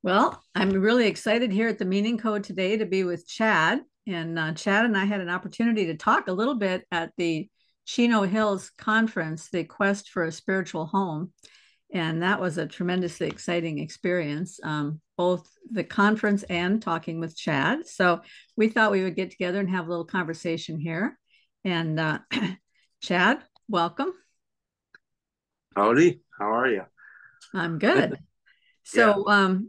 Well, I'm really excited here at the Meaning Code today to be with Chad. And Chad and I had an opportunity to talk a little bit at the Chino Hills conference, the Quest for a Spiritual Home. And that was a tremendously exciting experience, both the conference and talking with Chad. So we thought we would get together and have a little conversation here. And Chad, welcome. Howdy, how are you? I'm good. Yeah, So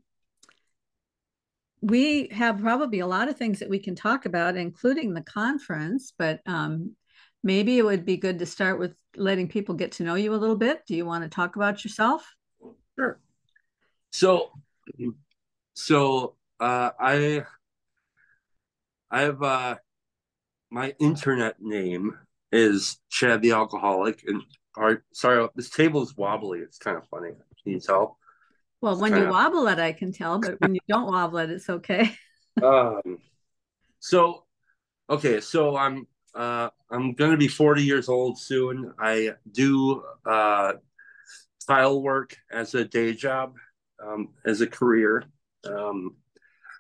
we have probably a lot of things that we can talk about, including the conference, but maybe it would be good to start with letting people get to know you a little bit. Do you want to talk about yourself? sure. So, so I have my internet name is Chad the Alcoholic, and sorry, this table is wobbly. It's kind of funny. Can you tell? Well, It's when you kind wobble it, I can tell, but when you don't wobble it, it's okay. of so okay. So I'm gonna be 40 years old soon. I do tile work as a day job, as a career. Um,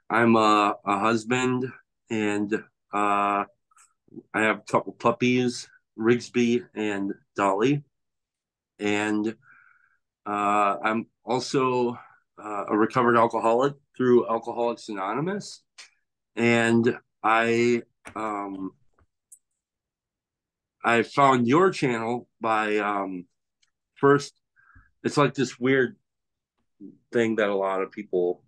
I'm a husband, and I have a couple puppies, Rigsby and Dolly. And I'm also a recovered alcoholic through Alcoholics Anonymous. And I um, I found your channel by first. It's like this weird thing that a lot of people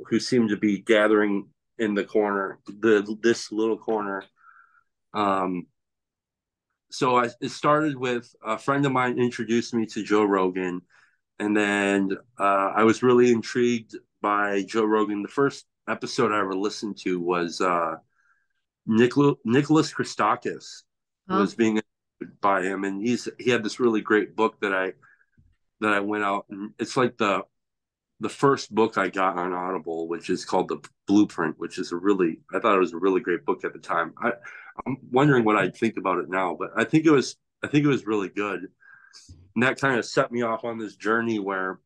who seem to be gathering in the corner, this little corner. Um, it started with a friend of mine introduced me to Joe Rogan, and then I was really intrigued by Joe Rogan. The first episode I ever listened to was Nicholas Christakis Oh, was being interviewed by him, and he had this really great book that I went out, and it's like the first book I got on Audible, which is called The Blueprint, which is I thought it was a really great book at the time. I'm wondering what I'd think about it now, but I think it was really good. And that kind of set me off on this journey where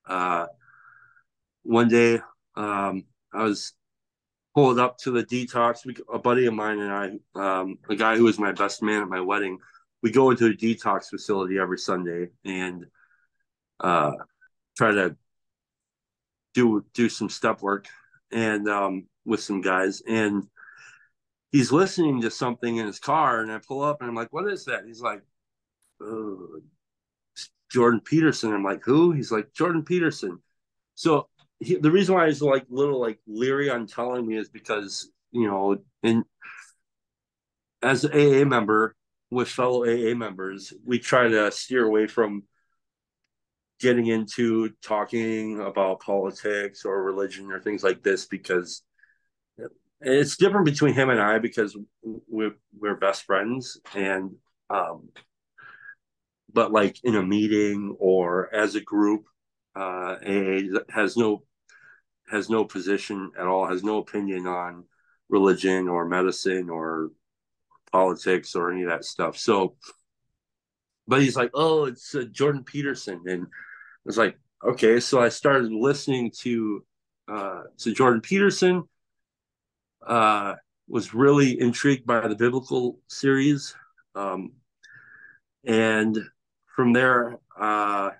uh, one day I was pulled up to the detox. A buddy of mine and a guy who was my best man at my wedding, we go into a detox facility every Sunday and uh, try to do some step work and with some guys. And he's listening to something in his car, and I pull up and I'm like, "What is that?" He's like, "Oh, Jordan Peterson." I'm like, "Who?" He's like, "Jordan Peterson." So the reason why he's like little like leery on telling me is because and as an AA member with fellow AA members, we try to steer away from getting into talking about politics or religion or things like this because it's different between him and I because we're best friends and um but like in a meeting or as a group, AA has no position at all, has no opinion on religion or medicine or politics or any of that stuff. So, but he's like, "Oh, it's Jordan Peterson," and I was like, "Okay." So I started listening to Jordan Peterson. Uh, was really intrigued by the biblical series, um, and from there, I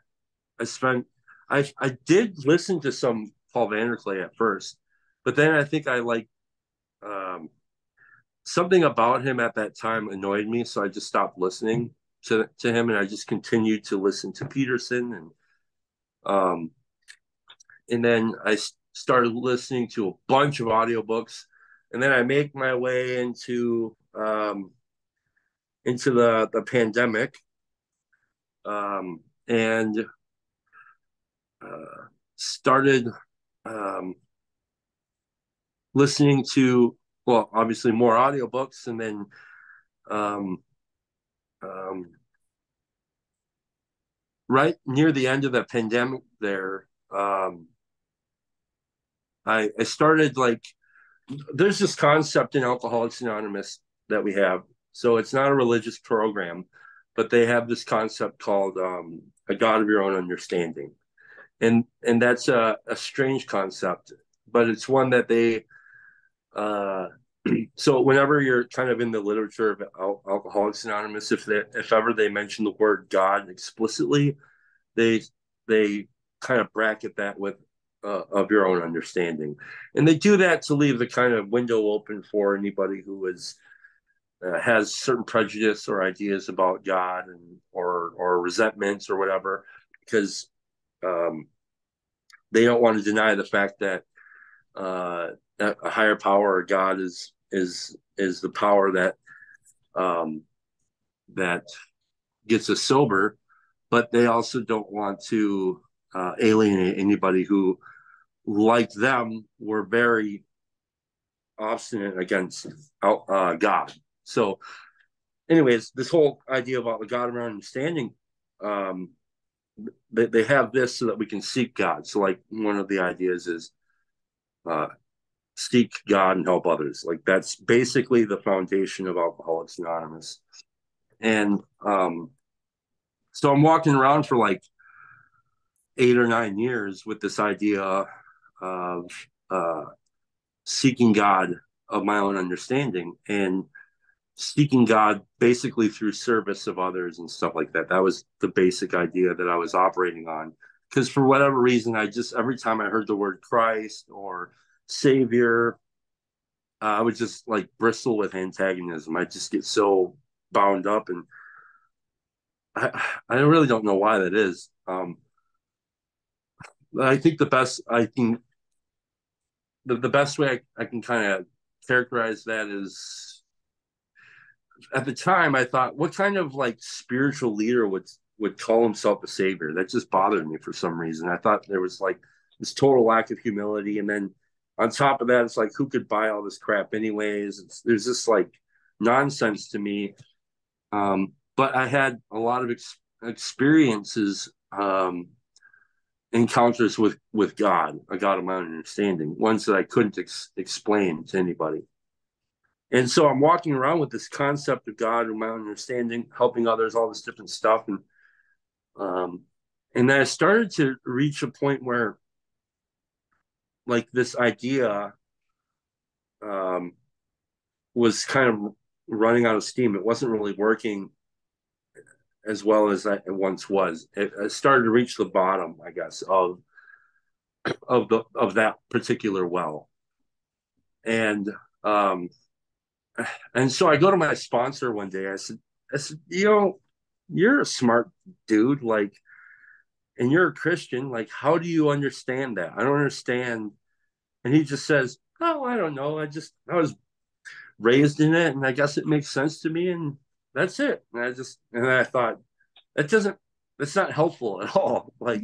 spent. I did listen to some Paul Vander Klay at first, but then I think I like um, something about him at that time annoyed me, so I just stopped listening to him, and I just continued to listen to Peterson, um, and then I started listening to a bunch of audiobooks, and then I make my way into the pandemic, and started um, listening to well, obviously more audiobooks, and then um, um, right near the end of the pandemic there, I started like there's this concept in Alcoholics Anonymous that we have. So it's not a religious program, but they have this concept called a God of your own understanding. and that's a strange concept, but it's one that they uh, so whenever you're kind of in the literature of Alcoholics Anonymous, if ever they mention the word God explicitly, they they kind of bracket that with of your own understanding, and they do that to leave the kind of window open for anybody who is has certain prejudice or ideas about God and or resentments or whatever, because um, they don't want to deny the fact that a higher power or God is the power that um, that gets us sober, but they also don't want to alienate anybody who, like them, were very obstinate against God. So, anyways, this whole idea about the God of our understanding, um, they have this so that we can seek God. So, like, one of the ideas is uh, seek God and help others. Like, that's basically the foundation of Alcoholics Anonymous. And so I'm walking around for like 8 or 9 years with this idea of uh, seeking God of my own understanding and seeking God basically through service of others and stuff like that. That was the basic idea that I was operating on. Because for whatever reason, I just, every time I heard the word Christ or Savior, I would just like bristle with antagonism. I just get so bound up, and I really don't know why that is. I think the best way I can kind of characterize that is, at the time I thought, what kind of like spiritual leader would call himself a savior? That just bothered me for some reason. I thought there was like this total lack of humility, and then on top of that, it's like, who could buy all this crap anyways? There's this like nonsense to me. But I had a lot of experiences, encounters with God, a God of my own understanding, ones that I couldn't explain to anybody. And so I'm walking around with this concept of God and my own understanding, helping others, all this different stuff, um, and then I started to reach a point where, like, this idea um, was kind of running out of steam. It wasn't really working as well as it once was. It started to reach the bottom, I guess, of that particular well. And um, and so I go to my sponsor one day. I said, you're a smart dude, like, and you're a Christian. Like, how do you understand that? I don't understand. And he just says, "Oh, I don't know. I was raised in it, and I guess it makes sense to me, and that's it." And I thought, that doesn't, that's not helpful at all. Like,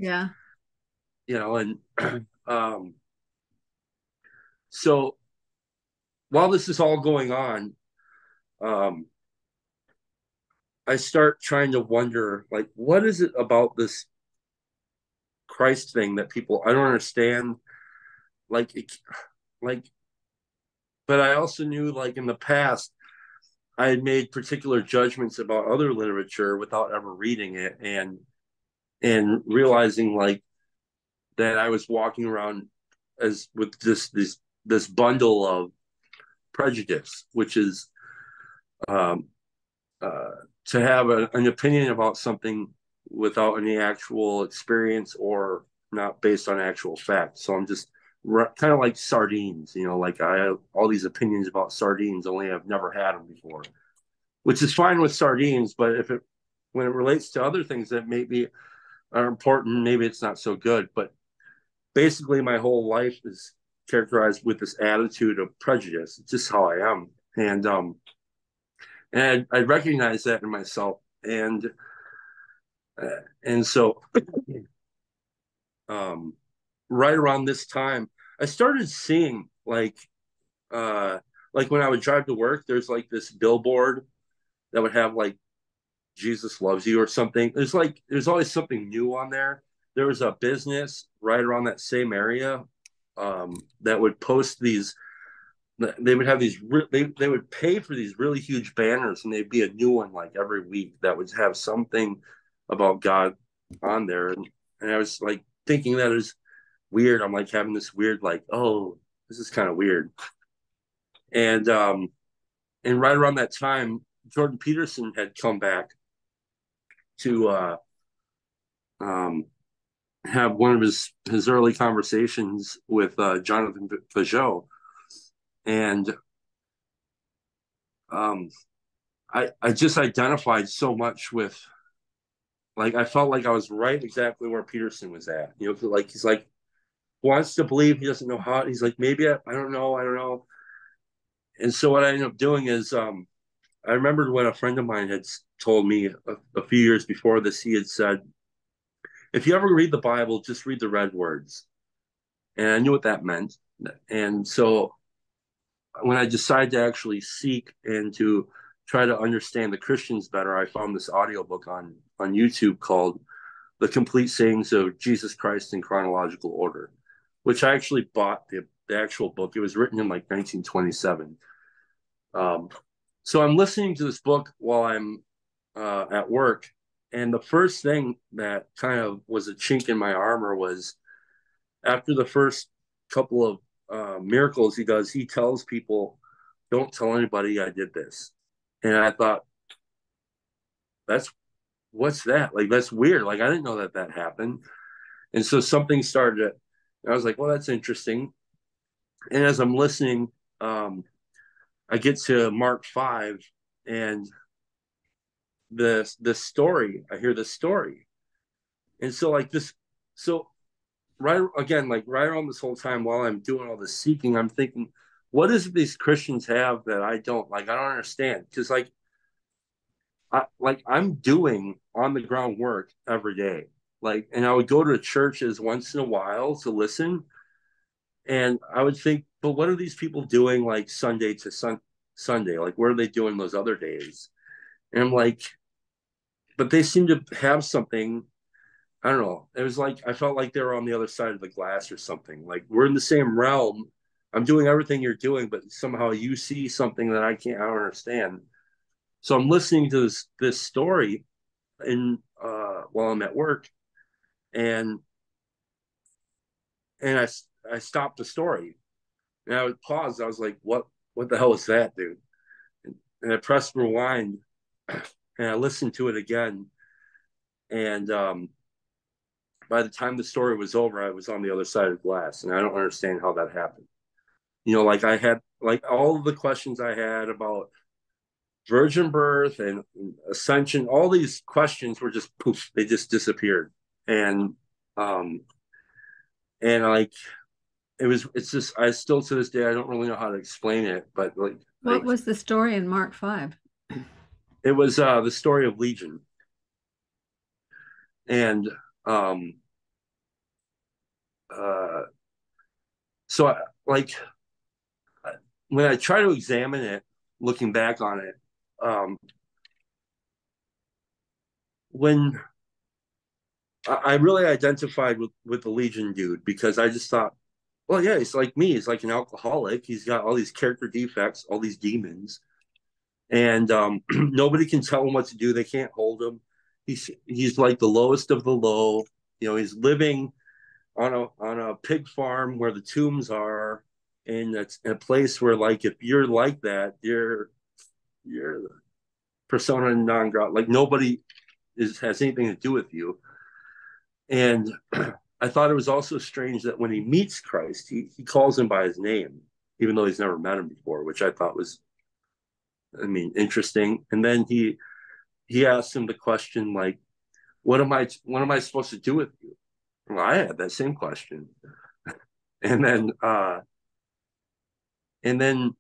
Yeah. and um, so while this is all going on, um, I start trying to wonder, like, what is it about this Christ thing that people, I don't understand. Like, like, but I also knew, like, in the past, I had made particular judgments about other literature without ever reading it, and realizing, like, that I was walking around as with this bundle of prejudice, which is um, uh, to have an opinion about something without any actual experience or not based on actual facts. So I'm just kind of like sardines, like I have all these opinions about sardines, only I've never had them before, which is fine with sardines. But when it relates to other things that maybe are important, maybe it's not so good. But basically, my whole life is characterized with this attitude of prejudice. It's just how I am. And I recognize that in myself. And so um, right around this time, I started seeing, like when I would drive to work, there's like this billboard that would have like Jesus loves you or something. There's always something new on there. There was a business right around that same area that would post these. They would have these. They would pay for these really huge banners, and they'd be a new one like every week that would have something about God on there. And I was like, thinking that is weird. I'm like having this weird, like, oh, this is kind of weird. And and right around that time, Jordan Peterson had come back to um, have one of his early conversations with Jonathan Peugeot, and um, I just identified so much with, like, I felt like I was right exactly where Peterson was at. You know, like he's like wants to believe, he doesn't know how. He's like, maybe I don't know, I don't know. And so what I ended up doing is I remembered when a friend of mine had told me a few years before this. He had said, if you ever read the Bible, just read the red words. And I knew what that meant. And so when I decided to actually seek and to try to understand the Christians better, I found this audiobook on YouTube called The Complete Sayings of Jesus Christ in Chronological Order, which I actually bought the actual book. It was written in like 1927. Um, so I'm listening to this book while I'm at work. And the first thing that kind of was a chink in my armor was after the first couple of miracles he does, he tells people, don't tell anybody I did this. And I thought, that's what's that? Like, that's weird. Like, I didn't know that happened. And so something started. I was like, well, that's interesting. And as I'm listening, I get to Mark 5, and the story, I hear this story. And so like this, so right again, like right around this whole time while I'm doing all this seeking, I'm thinking, what is it these Christians have that I don't like? I don't understand. Because I'm doing on the ground work every day. Like, and I would go to churches once in a while to listen. And I would think, but what are these people doing like Sunday to Sunday? Like, what are they doing those other days? And I'm like, but they seem to have something. I don't know. It was like I felt like they were on the other side of the glass or something. Like, we're in the same realm. I'm doing everything you're doing, but somehow you see something that I don't understand. So I'm listening to this story in while I'm at work, and and I stopped the story, and I would pause. I was like, what the hell is that, dude? And I pressed rewind, and I listened to it again, and by the time the story was over, I was on the other side of the glass, and I don't understand how that happened. You know, like I had like all of the questions I had about virgin birth and ascension, all these questions were just poof, they just disappeared. And um and like it's just, I still to this day I don't really know how to explain it, but What was the story in Mark 5? it was the story of Legion. And um uh so I, like when I try to examine it, looking back on it, when I really identified with the Legion dude, because I just thought, well, yeah, he's like me. He's like an alcoholic. He's got all these character defects, all these demons, and nobody can tell him what to do. They can't hold him. He's like the lowest of the low. You know, he's living on a pig farm where the tombs are, and that's a place where, like, if you're like that, you're persona non grata. Like, nobody has anything to do with you. And I thought it was also strange that when he meets Christ, he calls him by his name, even though he's never met him before, which I thought was, I mean, interesting. And then he asked him the question like, what am I supposed to do with you? Well, I had that same question. And then and then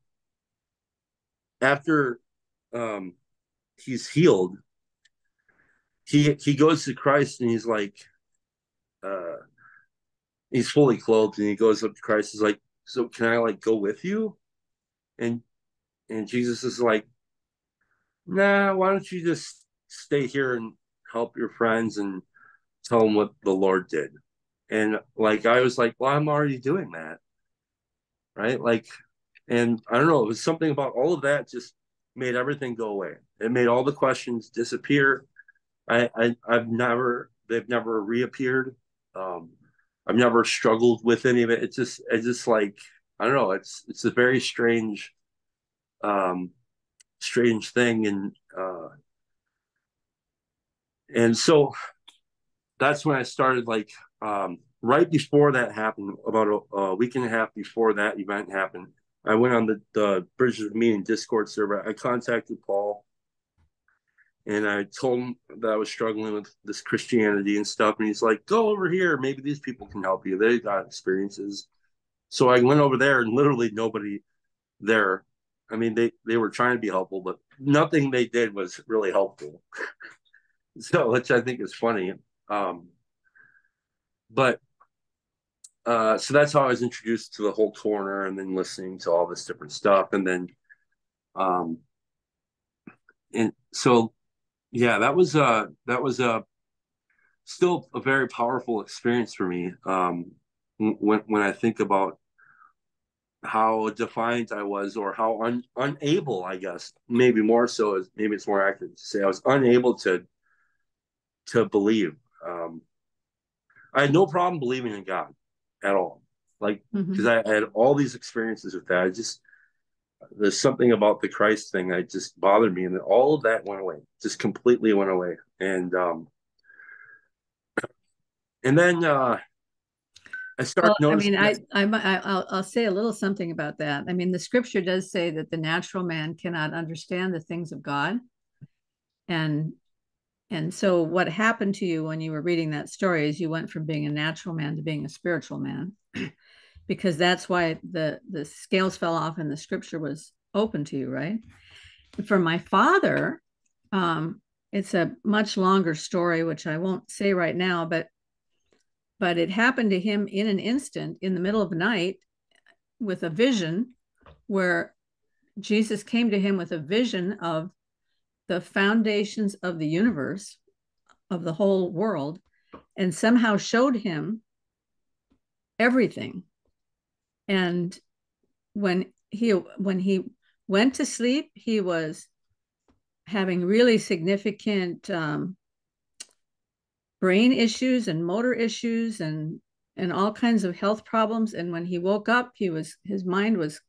after um he's healed, he goes to Christ, and he's like, uh he's fully clothed, and he goes up to Christ. He's like, so can I like go with you? And and Jesus is like, nah, why don't you just stay here and help your friends and tell them what the Lord did? And like, I was like, well, I'm already doing that. Right. Like, and I don't know, it was something about all of that just made everything go away. It made all the questions disappear. They've never reappeared. Um, I've never struggled with any of it. It's just like, I don't know. It's a very um, strange thing, and so that's when I started like right before that happened, about a week and a half before that event happened. I went on the Bridges of Meaning Discord server. I contacted Paul and I told him that I was struggling with this Christianity and stuff. And he's like, go over here. Maybe these people can help you. They got experiences. So I went over there and literally nobody there. I mean, they were trying to be helpful, but nothing they did was really helpful. So, which I think is funny. Um, but so that's how I was introduced to the whole corner, and then listening to all this different stuff, and then um, and so yeah, that was still a very powerful experience for me. When I think about how defiant I was, or how unable, I guess maybe more so, is maybe it's more accurate to say I was unable to believe. Um, I had no problem believing in God at all, like because Mm-hmm. I had all these experiences with that. I just there's something about the Christ thing that just bothered me, and then all of that went away, just completely went away. And then I started Well, I noticing mean, that. I'll say a little something about that. I mean, the scripture does say that the natural man cannot understand the things of God, and so what happened to you when you were reading that story is you went from being a natural man to being a spiritual man, because that's why the scales fell off and the scripture was open to you, right? For my father, it's a much longer story, which I won't say right now, but it happened to him in an instant in the middle of the night with a vision where Jesus came to him with a vision of the foundations of the universe, of the whole world, and somehow showed him everything. And when he went to sleep, he was having really significant brain issues and motor issues and all kinds of health problems. And when he woke up, his mind was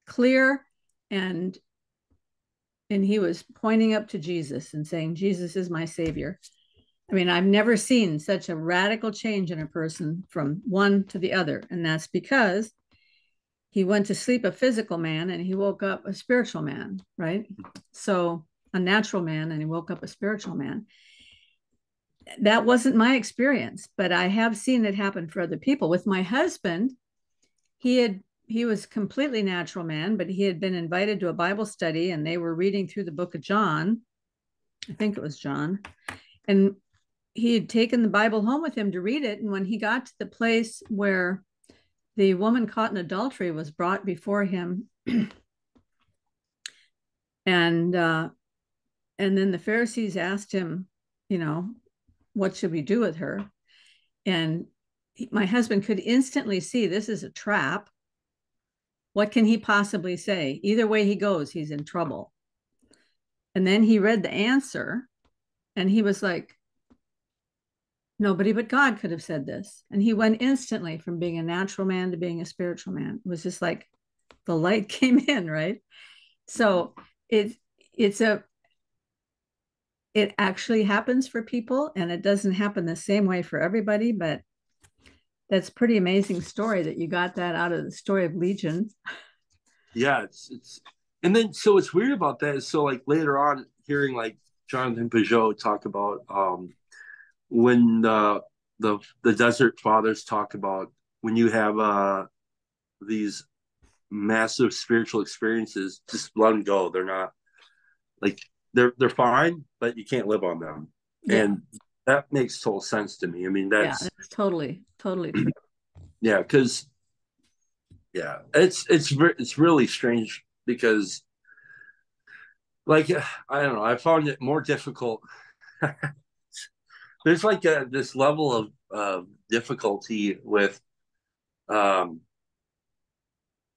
clear, and he was pointing up to Jesus and saying, Jesus is my savior. I mean, I've never seen such a radical change in a person from one to the other. And that's because he went to sleep a physical man and he woke up a spiritual man, right? So a natural man and he woke up a spiritual man. That wasn't my experience, but I have seen it happen for other people. With my husband, he was completely natural man, but he had been invited to a Bible study and they were reading through the book of John. I think it was John. And he had taken the Bible home with him to read it. And when he got to the place where the woman caught in adultery was brought before him, and then the Pharisees asked him, you know, what should we do with her? And my husband could instantly see this is a trap. What can he possibly say? Either way he goes, he's in trouble. And then he read the answer and he was like, nobody but God could have said this. And he went instantly from being a natural man to being a spiritual man. It was just like the light came in, right? So it it's a it actually happens for people, and it doesn't happen the same way for everybody, but that's pretty amazing story that you got that out of the story of Legion. Yeah, it's and then so what's weird about that is, so like later on hearing like Jonathan Peugeot talk about when the Desert Fathers talk about when you have these massive spiritual experiences, just let them go. They're not like they're fine, but you can't live on them. Yeah, And that makes total sense to me. I mean, yeah, that's that's totally true. yeah, because yeah, it's really strange because like I don't know, I found it more difficult. There's like this level of difficulty with um,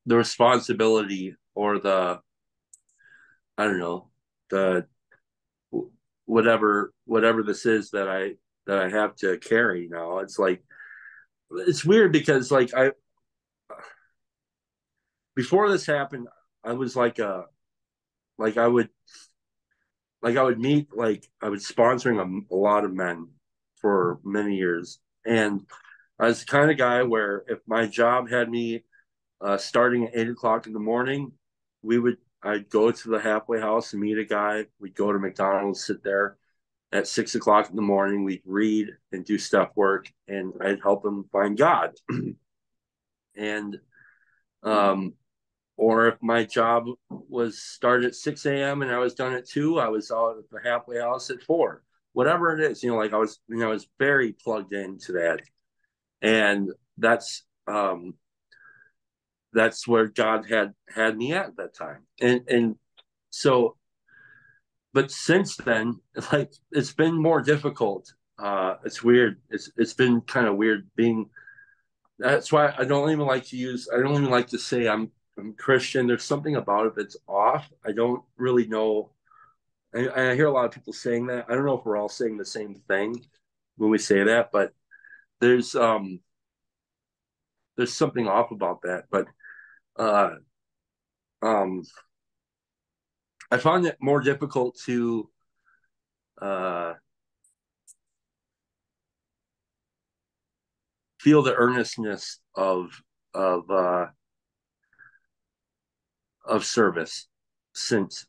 the responsibility, or the I don't know, the whatever this is that I have to carry now. It's like it's weird because like I before this happened, I was like I would I would meet like I was sponsoring a lot of men for many years, and I was the kind of guy where if my job had me starting at 8 o'clock in the morning, I'd go to the halfway house and meet a guy. We'd go to McDonald's, sit there at 6 o'clock in the morning. We'd read and do stuff work, and I'd help him find God. And um, or if my job was started at 6 a.m. and I was done at 2, I was out at the halfway house at 4. Whatever it is, like I was very plugged into that, and that's where God had me at that time, and so, but since then, like it's been more difficult. It's weird. It's been kind of weird being. That's why I don't even like to say I'm Christian. There's something about it that's off. I don't really know. I hear a lot of people saying that. I don't know if we're all saying the same thing when we say that, but there's um there's something off about that. But uh um I found it more difficult to uh feel the earnestness of uh of service since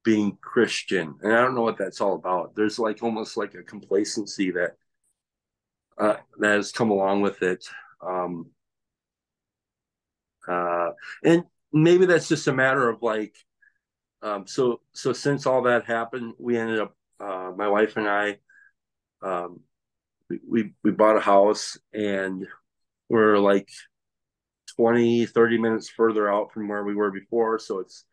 being Christian. And I don't know what that's all about. There's like almost like a complacency that has come along with it. Um, and maybe that's just a matter of like, so since all that happened, we ended up, my wife and I, um, we bought a house, and we're like 20-30 minutes further out from where we were before. So it's,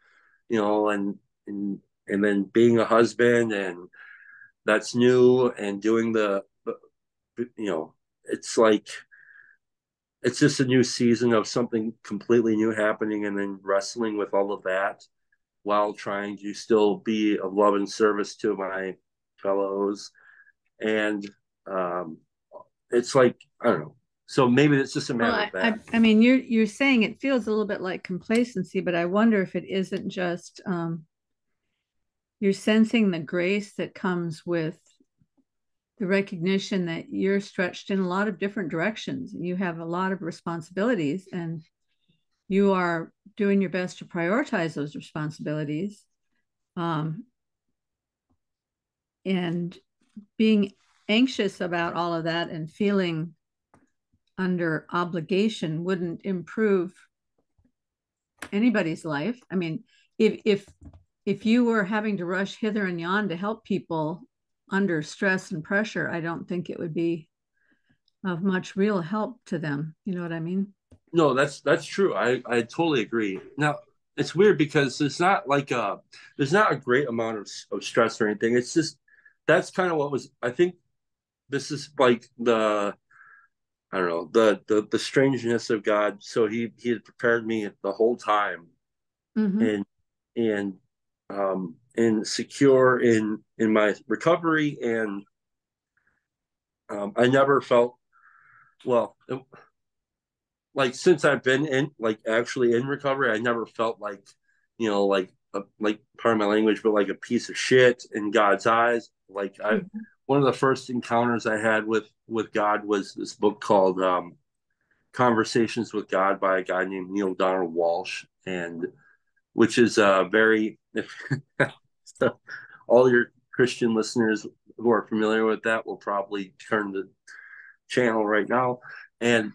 and and then being a husband, and that's new, and doing it's like it's just a new season of something completely new happening, and then wrestling with all of that while trying to still be of love and service to my fellows. And um, it's like, I don't know. So maybe it's just a Well, matter of that. I mean, you're saying it feels a little bit like complacency, but I wonder if it isn't just you're sensing the grace that comes with the recognition that you're stretched in a lot of different directions. You have a lot of responsibilities, and you are doing your best to prioritize those responsibilities. Um, and being anxious about all of that and feeling under obligation wouldn't improve anybody's life. I mean, if you were having to rush hither and yon to help people under stress and pressure, I don't think it would be of much real help to them. You know what I mean? No, that's true. I totally agree. Now, it's weird because there's not a great amount of stress or anything. It's just that's kind of what was, I think this is like I don't know, the strangeness of God. So he had prepared me the whole time, Mm-hmm. and and and secure in my recovery, and I never felt well. Like since I've been in like actually in recovery, I never felt like, like part of my language, but like a piece of shit in God's eyes. Like I Mm-hmm. One of the first encounters I had with God was this book called Conversations with God by a guy named Neil Donald Walsh, and which is very so all your Christian listeners who are familiar with that will probably turn the channel right now. And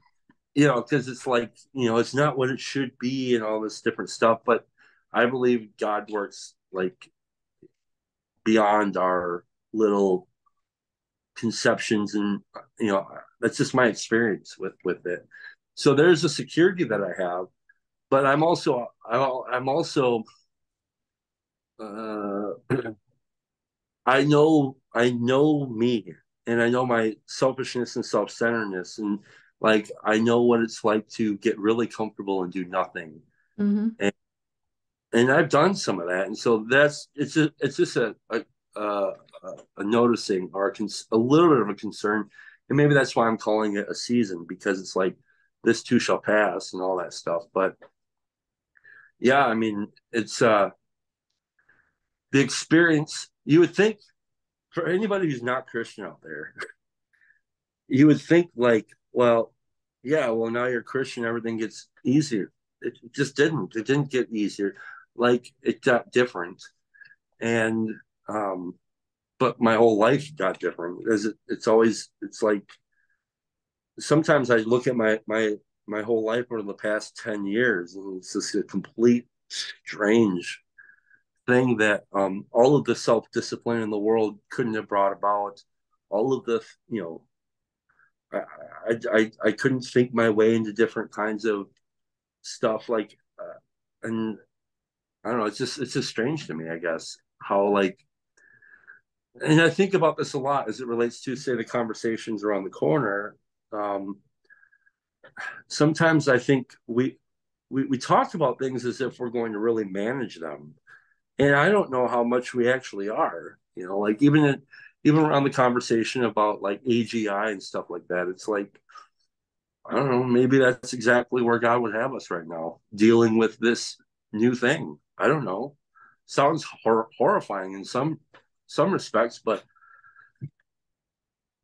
because it's like, it's not what it should be and all this different stuff. But I believe God works like beyond our little conceptions, and that's just my experience with it. So there's a security that I have, but I'm also uh, I know me, and I know my selfishness and self-centeredness, and like I know what it's like to get really comfortable and do nothing. Mm-hmm. And I've done some of that, and so it's just a noticing or a little bit of a concern And maybe that's why I'm calling it a season, because it's like this too shall pass and all that stuff. But yeah, I mean, it's the experience. You would think, for anybody who's not Christian out there, you would think like, well, yeah, well, now you're Christian, everything gets easier. It just didn't. It didn't get easier. Like, it got different. And but my whole life got different. It's always, it's like, sometimes I look at my whole life over the past 10 years, and it's just a complete strange thing that all of the self-discipline in the world couldn't have brought about. All of the, I couldn't think my way into different kinds of stuff, like and I don't know, it's just strange to me, I guess, how, like, and I think about this a lot as it relates to, say, the conversations around the corner. um Sometimes I think we talk about things as if we're going to really manage them, and I don't know how much we actually are. Like, even around the conversation about like AGI and stuff like that, it's like, I don't know, maybe that's exactly where God would have us right now, dealing with this new thing. I don't know. Sounds horrifying in some respects, but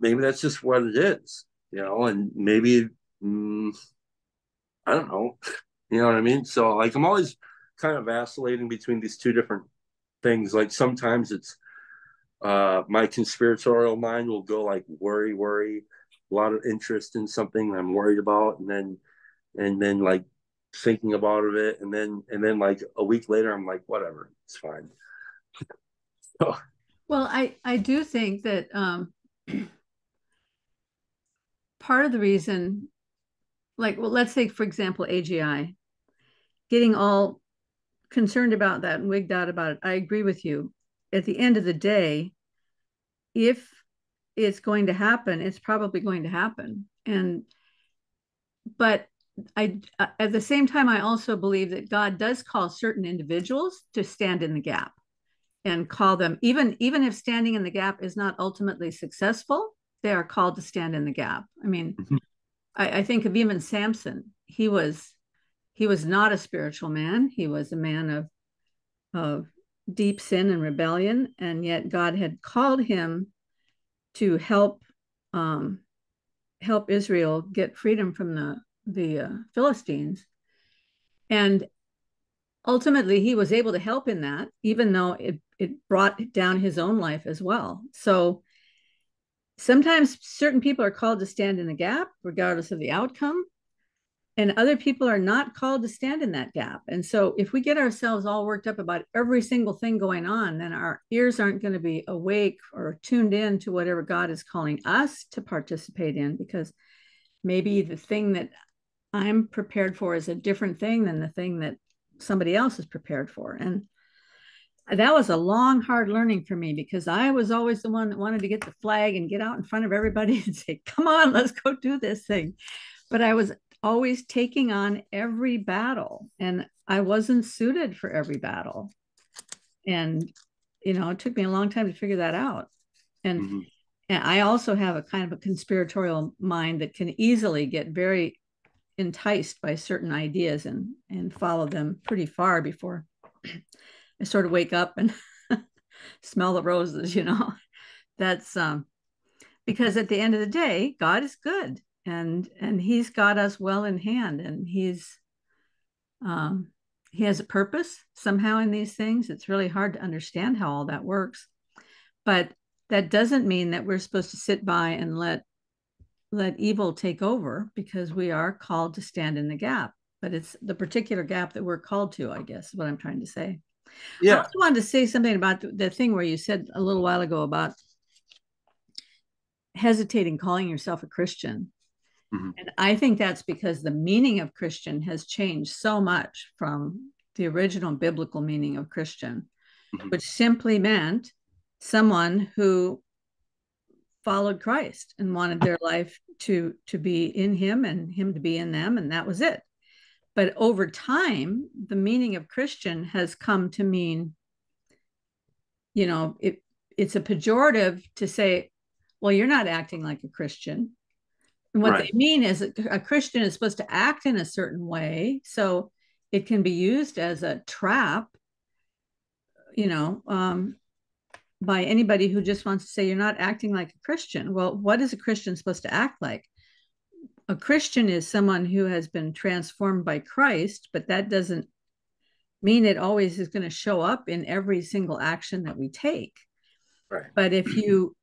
maybe that's just what it is, and maybe, mm, I don't know. You know what I mean? So, like, I'm always kind of vacillating between these two different things. Like, sometimes it's my conspiratorial mind will go like worry, a lot of interest in something I'm worried about, and then like thinking about it, and then like a week later I'm like, whatever, it's fine. So, Well, I do think that part of the reason, like, well, let's say, for example, AGI, getting all concerned about that and wigged out about it. I agree with you. At the end of the day, if it's going to happen, it's probably going to happen. But I, at the same time, I also believe that God does call certain individuals to stand in the gap and call them, even if standing in the gap is not ultimately successful, they are called to stand in the gap. I mean, I think of even Samson. He was not a spiritual man. He was a man of deep sin and rebellion, and yet God had called him to um, help Israel get freedom from the Philistines, and ultimately he was able to help in that, even though it brought down his own life as well. So sometimes certain people are called to stand in the gap, regardless of the outcome, and other people are not called to stand in that gap. And so if we get ourselves all worked up about every single thing going on, then our ears aren't going to be awake or tuned in to whatever God is calling us to participate in, because maybe the thing that I'm prepared for is a different thing than the thing that somebody else is prepared for. And that was a long, hard learning for me, because I was always the one that wanted to get the flag and get out in front of everybody and say, come on, let's go do this thing. But I was always taking on every battle, and I wasn't suited for every battle. And, it took me a long time to figure that out. And, mm-hmm. and I also have a kind of a conspiratorial mind that can easily get very enticed by certain ideas and follow them pretty far before I sort of wake up and smell the roses. That's because at the end of the day, God is good, and he's got us well in hand, and um, he has a purpose somehow in these things. It's really hard to understand how all that works, but that doesn't mean that we're supposed to sit by and let evil take over, because we are called to stand in the gap. But it's the particular gap that we're called to, I guess, is what I'm trying to say. I Yeah. also wanted to say something about the thing where you said a little while ago about hesitating calling yourself a Christian. Mm-hmm. And I think that's because the meaning of Christian has changed so much from the original biblical meaning of Christian, Mm-hmm. which simply meant someone who followed Christ and wanted their life to be in him and him to be in them, and that was it. But over time, the meaning of Christian has come to mean, it's a pejorative to say, well, you're not acting like a Christian. And what they Right. mean is that a Christian is supposed to act in a certain way. So it can be used as a trap, you know, by anybody who just wants to say you're not acting like a Christian. Well, what is a Christian supposed to act like? A Christian is someone who has been transformed by Christ, but that doesn't mean it always is going to show up in every single action that we take. Right. But if you,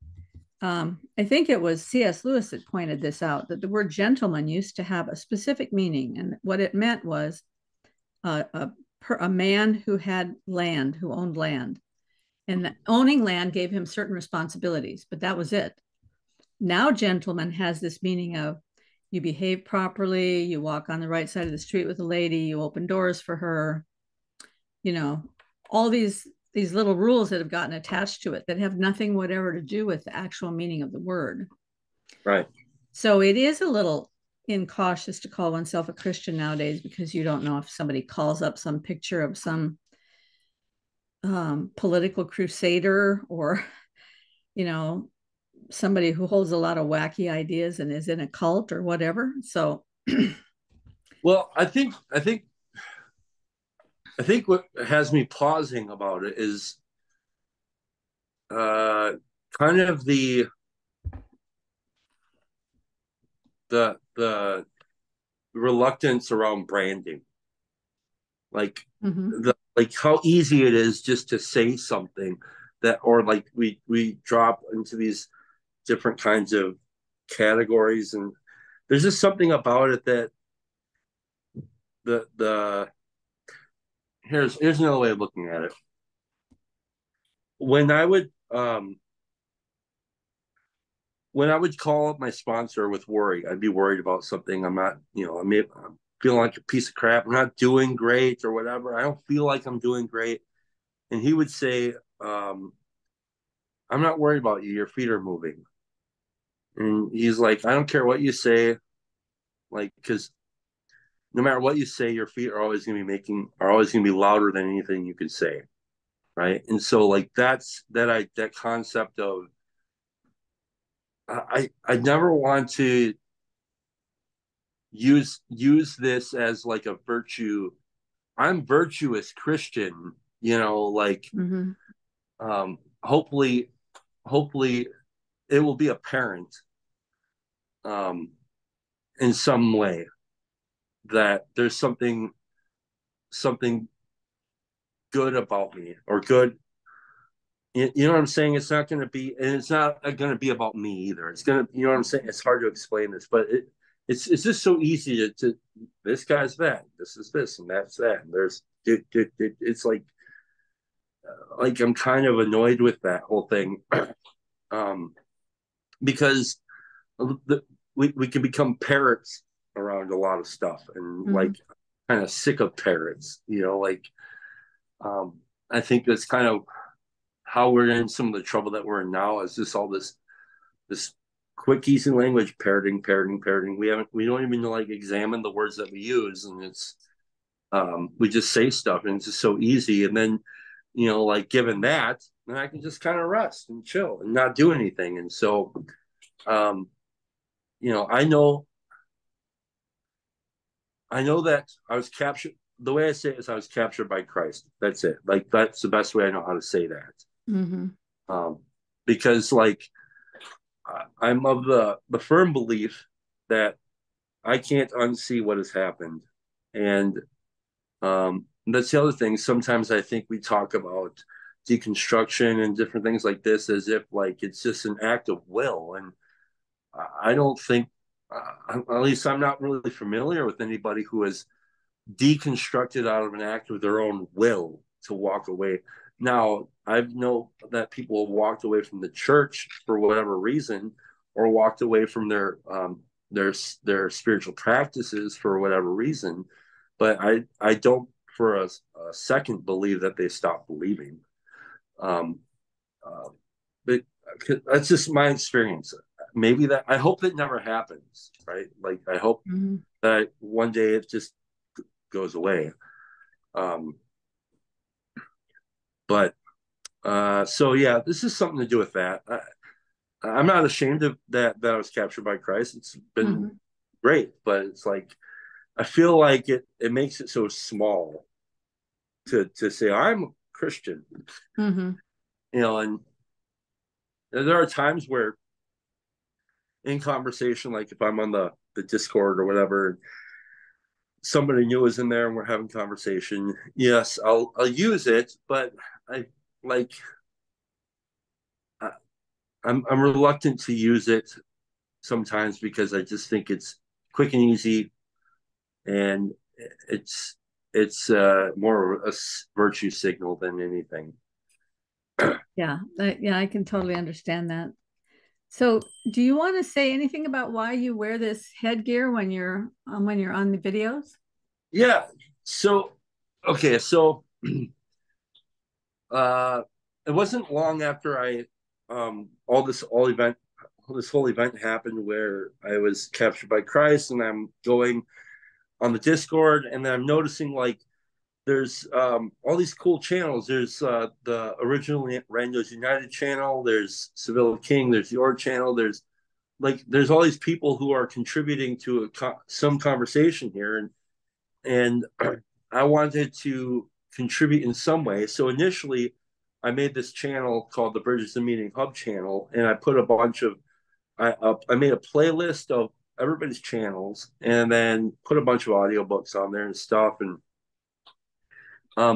I think it was C.S. Lewis that pointed this out, that the word gentleman used to have a specific meaning. And what it meant was a man who had land, who owned land. And owning land gave him certain responsibilities, but that was it. Now, gentleman has this meaning of you behave properly, you walk on the right side of the street with a lady, you open doors for her, you know, all these little rules that have gotten attached to it that have nothing whatever to do with the actual meaning of the word. Right. So it is a little incautious to call oneself a Christian nowadays because you don't know if somebody calls up some picture of some political crusader or, you know, somebody who holds a lot of wacky ideas and is in a cult or whatever. So, Well, I think what has me pausing about it is uh, kind of the reluctance around branding, like mm-hmm. like how easy it is just to say something that, or like we drop into these different kinds of categories, and there's just something about it that the here's another way of looking at it. When I would when I would call up my sponsor with worry, I'd be worried about something. I'm not, I'm feeling like a piece of crap. I'm not doing great or whatever. I don't feel like I'm doing great. And he would say, I'm not worried about you. Your feet are moving. And he's like, I don't care what you say. Like, because no matter what you say, your feet are always going to be louder than anything you could say. Right. And so like, that concept of, I never want to use this as like a virtue. I'm virtuous Christian, like Mm-hmm. hopefully it will be apparent um in some way that there's something good about me, or good, you know what I'm saying. It's not going to be, and it's not going to be about me either. It's going to, you know what I'm saying. It's hard to explain this, but it's just so easy to this guy's that, this is this, and that's that, and there's it's like I'm kind of annoyed with that whole thing, um, because the, we can become parrots around a lot of stuff, and Mm-hmm. like kind of sick of parrots, like I think that's kind of how we're in some of the trouble that we're in now, is just all this quick easy language, parroting. We don't even like examine the words that we use, and it's we just say stuff, and it's just so easy. And then, like, given that, then I can just kind of rest and chill and not do anything. And so, um, I know that I was captured. The way I say it is, I was captured by Christ. That's it. Like, that's the best way I know how to say that. Mm-hmm. Um, because like I'm of the firm belief that I can't unsee what has happened, and that's the other thing. Sometimes I think we talk about deconstruction and different things like this as if like it's just an act of will, and I don't think, at least I'm not really familiar with anybody who has deconstructed out of an act of their own will to walk away. Now, I know that people have walked away from the church for whatever reason, or walked away from their spiritual practices for whatever reason, but I don't for a second believe that they stopped believing. Um, uh, but that's just my experience. Maybe that, I hope that never happens, right? Like, I hope Mm-hmm. that one day it just goes away. Um, but so yeah, this is something to do with that. I'm not ashamed of that I was captured by Christ. It's been great, but it's like I feel like it makes it so small to say I'm a Christian, and there are times where in conversation, like if I'm on the Discord or whatever, somebody new is in there and we're having conversation. Yes, I'll use it, but I like I, I'm reluctant to use it sometimes because I just think it's quick and easy, and it's it's more of a virtue signal than anything. Yeah, I can totally understand that. So, do you want to say anything about why you wear this headgear when you're on the videos? Yeah. So okay, so uh it wasn't long after I all this whole event happened where I was captured by Christ, and I'm going on the Discord, and then I'm noticing like there's all these cool channels. There's the original Randos United channel, there's Sevilla King, there's your channel, there's all these people who are contributing to some conversation here, and I wanted to contribute in some way. So initially, I made this channel called the Bridges and Meaning Hub channel, and I put a bunch of I made a playlist of everybody's channels, and then put a bunch of audiobooks on there and stuff. And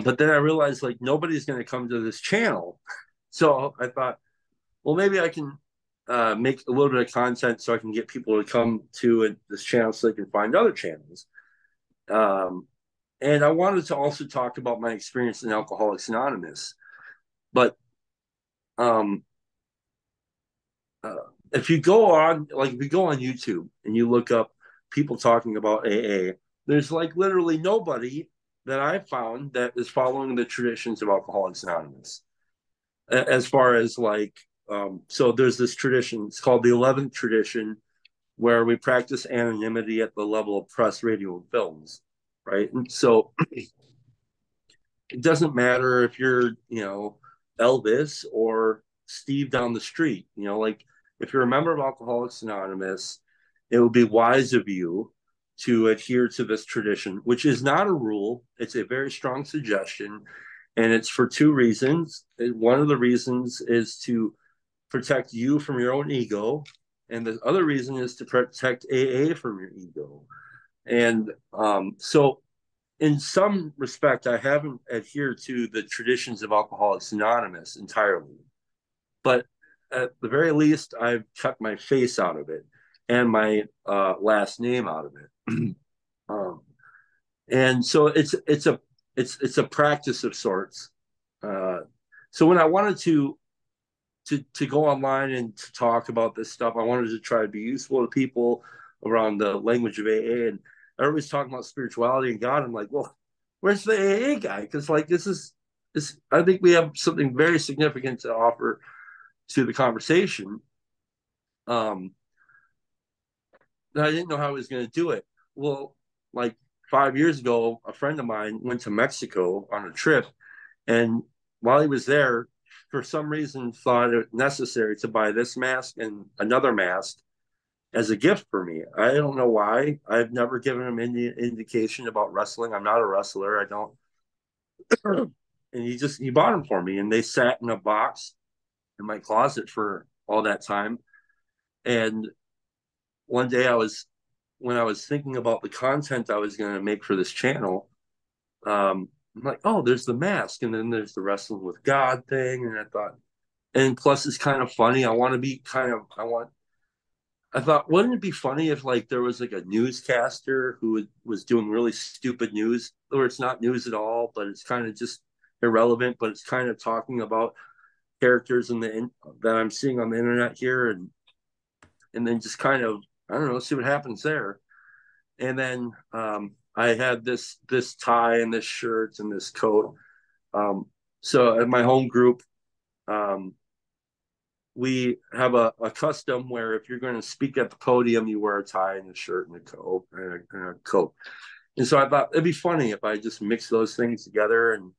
but then I realized like nobody's going to come to this channel, so I thought, well, maybe I can make a little bit of content so I can get people to come to this channel so they can find other channels. Um, and I wanted to also talk about my experience in Alcoholics Anonymous. But um, uh, if you go on, like if you go on YouTube and you look up people talking about AA, there's like literally nobody that I found that is following the traditions of Alcoholics Anonymous. As far as like, so there's this tradition, it's called the 11th tradition, where we practice anonymity at the level of press, radio, and films, right? And so it doesn't matter if you're, Elvis or Steve down the street, like if you're a member of Alcoholics Anonymous, it would be wise of you to adhere to this tradition, which is not a rule. It's a very strong suggestion. And it's for two reasons. One of the reasons is to protect you from your own ego. And the other reason is to protect AA from your ego. And so in some respect, I haven't adhered to the traditions of Alcoholics Anonymous entirely, but at the very least, I've kept my face out of it and my last name out of it. um, and so it's a practice of sorts. Uh, so when I wanted to go online and to talk about this stuff, I wanted to try to be useful to people around the language of AA. And everybody's talking about spirituality and God. I'm like, well, where's the AA guy? Because like this, I think we have something very significant to offer to the conversation. Um, and I didn't know how I was going to do it. Well, like 5 years ago, a friend of mine went to Mexico on a trip, and while he was there, for some reason, thought it necessary to buy this mask and another mask as a gift for me. I don't know why. I've never given him any indication about wrestling. I'm not a wrestler. I don't. And he bought them for me, and they sat in a box in my closet for all that time. And one day when I was thinking about the content I was going to make for this channel, I'm like, oh, there's the mask, and then there's the wrestling with God thing, and I thought, and plus it's kind of funny. I thought, wouldn't it be funny if like there was like a newscaster who was doing really stupid news, or it's not news at all, but it's kind of just irrelevant, but it's kind of talking about characters that I'm seeing on the internet here, and then just kind of, I don't know, see what happens there. And then I had this tie and this shirt and this coat. So at my home group, um, we have a custom where if you're going to speak at the podium, you wear a tie and a shirt and a coat and a coat. And so I thought it'd be funny if I just mix those things together, and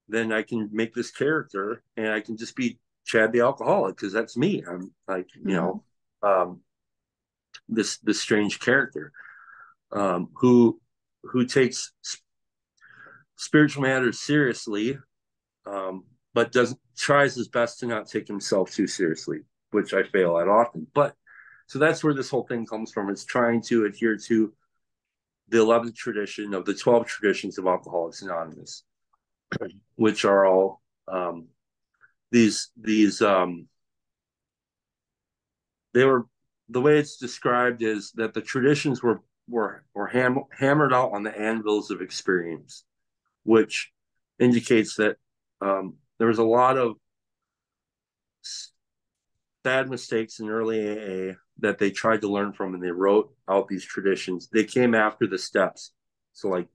then I can make this character, and I can just be Chad the alcoholic, because that's me. I'm like, um, this strange character, who takes spiritual matters seriously, but doesn't tries his best to not take himself too seriously, which I fail at often. But so that's where this whole thing comes from. It's trying to adhere to the 11th tradition of the 12 traditions of Alcoholics Anonymous, which are all these they were, the way it's described is that the traditions were hammered out on the anvils of experience, which indicates that there was a lot of bad mistakes in early AA that they tried to learn from, and they wrote out these traditions. They came after the steps, so like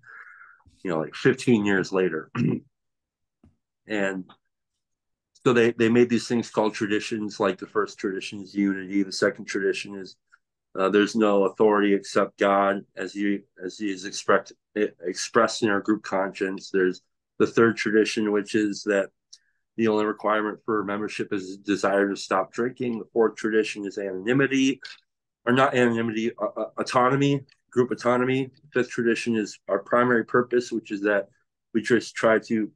15 years later, and so they made these things called traditions. Like the first tradition is unity. The second tradition is there's no authority except God, as he is expressed in our group conscience. There's the third tradition, which is that the only requirement for membership is a desire to stop drinking. The fourth tradition is anonymity, or not anonymity, autonomy, group autonomy. The fifth tradition is our primary purpose, which is that we just try to,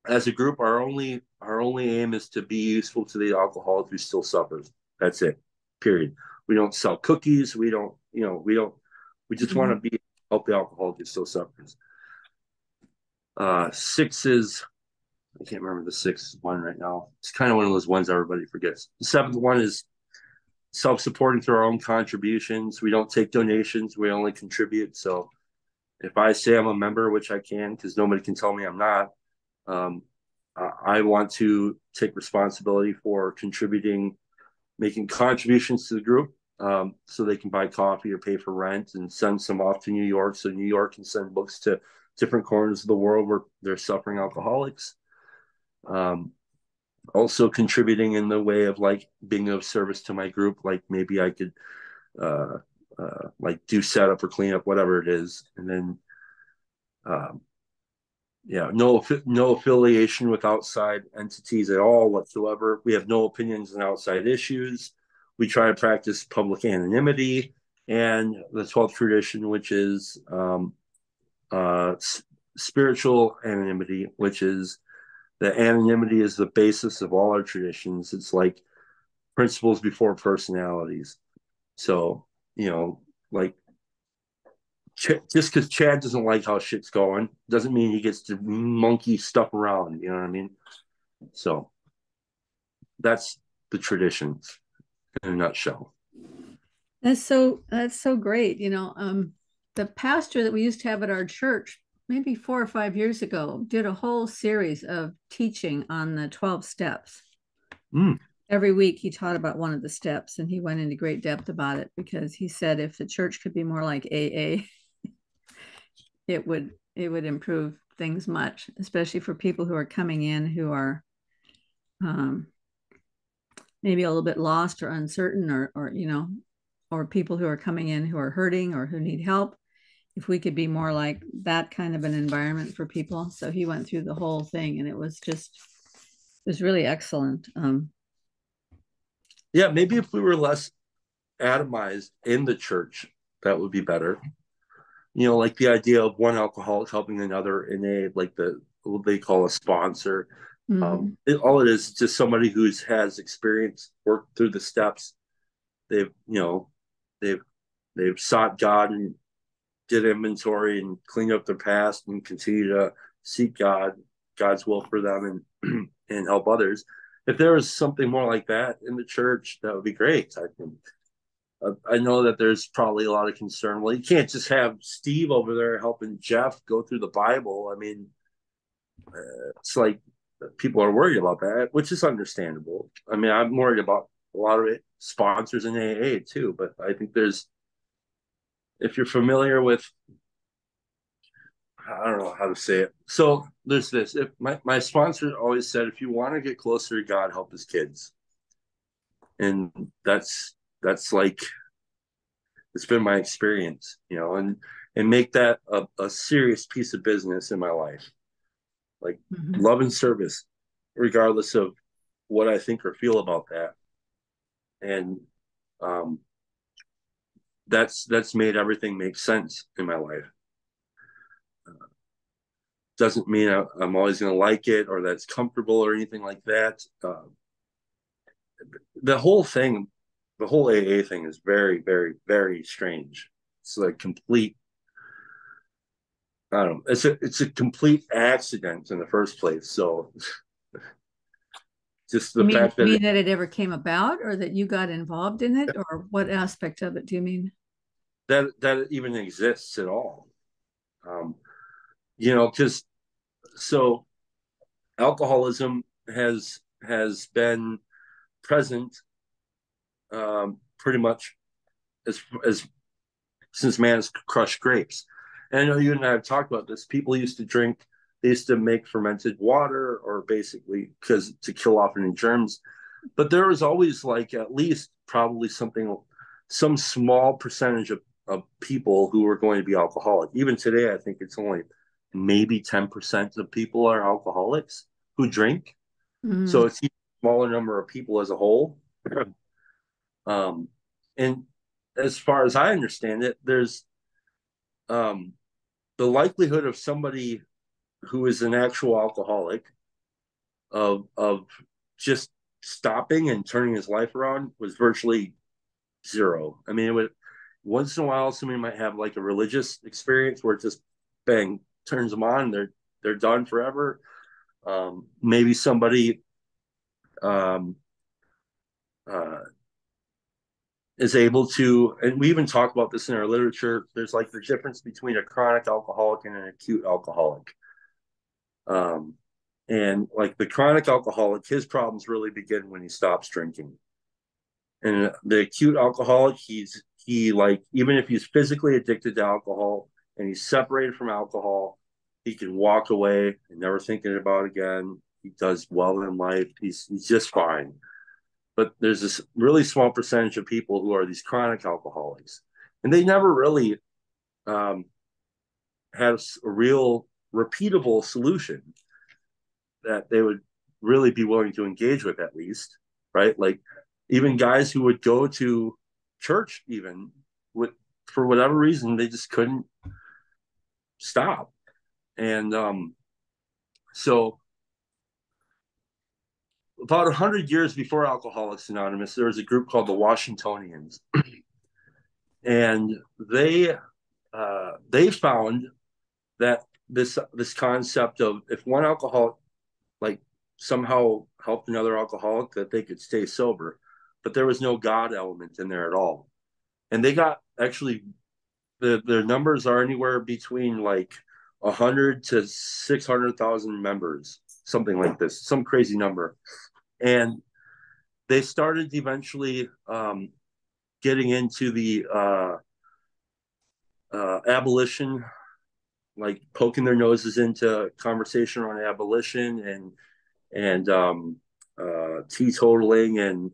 as a group, our only aim is to be useful to the alcoholic who still suffers. That's it. Period. We don't sell cookies. We don't. We just want to be help the alcoholic who still suffers. Six is, I can't remember the sixth one right now. It's kind of one of those ones everybody forgets. The seventh one is self-supporting through our own contributions. We don't take donations. We only contribute. So if I say I'm a member, which I can, because nobody can tell me I'm not, I want to take responsibility for contributing, making contributions to the group, so they can buy coffee or pay for rent and send some off to New York, so New York can send books to different corners of the world where they're suffering alcoholics. Also contributing in the way of like being of service to my group. Like maybe I could like do setup or cleanup, whatever it is. And then no affiliation with outside entities at all whatsoever. We have no opinions on outside issues. We try to practice public anonymity, and the 12th tradition, which is spiritual anonymity, which is that anonymity is the basis of all our traditions. It's like principles before personalities. So, like just because Chad doesn't like how shit's going doesn't mean he gets to monkey stuff around. You know what I mean? So that's the traditions in a nutshell. That's so great. The pastor that we used to have at our church, maybe 4 or 5 years ago, did a whole series of teaching on the 12 steps. Every week he taught about one of the steps, and he went into great depth about it, because he said if the church could be more like AA, it would improve things much, especially for people who are coming in who are maybe a little bit lost or uncertain, or people who are coming in who are hurting or who need help. If we could be more like that kind of an environment for people. So he went through the whole thing, and it was really excellent. Yeah, maybe if we were less atomized in the church, that would be better. Like the idea of one alcoholic helping another in like what they call a sponsor. All it is just somebody who has experience, worked through the steps. They've sought God and did inventory and cleaned up their past and continue to seek God's will for them, and and help others. If there was something more like that in the church, that would be great. I think. I know that there's probably a lot of concern. Well, you can't just have Steve over there helping Jeff go through the Bible. I mean, it's like people are worried about that, which is understandable. I mean, I'm worried about a lot of it, sponsors in AA too, but I think if you're familiar with, I don't know how to say it. So there's this. If my sponsor always said, if you want to get closer to God, help his kids. And that's like, it's been my experience, and make that a serious piece of business in my life. Like love and service, regardless of what I think or feel about that. And um, that's made everything make sense in my life. Doesn't mean I'm always going to like it or that's comfortable or anything like that. The whole thing, the whole AA thing is very, very, very strange. It's like complete. I don't know. It's a complete accident in the first place. So just You the fact that mean that it ever came about, or that you got involved in it, or what aspect of it do you mean? that it even exists at all. Um, you know, because so alcoholism has been present pretty much as since man has crushed grapes. And I know you and I have talked about this. People used to drink, they used to make fermented water, or basically because to kill off any germs. But there was always like at least probably some small percentage of people who were going to be alcoholic. Even today, I think it's only maybe 10% of people are alcoholics who drink. Mm. So it's a smaller number of people as a whole. Um, and as far as I understand it, there's um, the likelihood of somebody who is an actual alcoholic of just stopping and turning his life around was virtually zero. I mean, it would once in a while somebody might have like a religious experience where it just bang turns them on, they're done forever. Maybe somebody um, uh, is able to, and we even talk about this in our literature. There's like the difference between a chronic alcoholic and an acute alcoholic. Um, and like the chronic alcoholic, his problems really begin when he stops drinking. And the acute alcoholic, he like even if he's physically addicted to alcohol and he's separated from alcohol, he can walk away and never thinking about it again. He does well in life. He's just fine. But there's this really small percentage of people who are these chronic alcoholics, and they never really um, had a real repeatable solution that they would really be willing to engage with, at least, right? Like even guys who would go to church, even with for whatever reason, they just couldn't stop. And so about 100 years before Alcoholics Anonymous, there was a group called the Washingtonians, and they found that this concept of if one alcoholic like somehow helped another alcoholic that they could stay sober, but there was no God element in there at all. And they got actually their numbers are anywhere between like 100 to 600,000 members, something like this, some crazy number. And they started eventually getting into the abolition, like poking their noses into conversation on abolition and teetotaling, and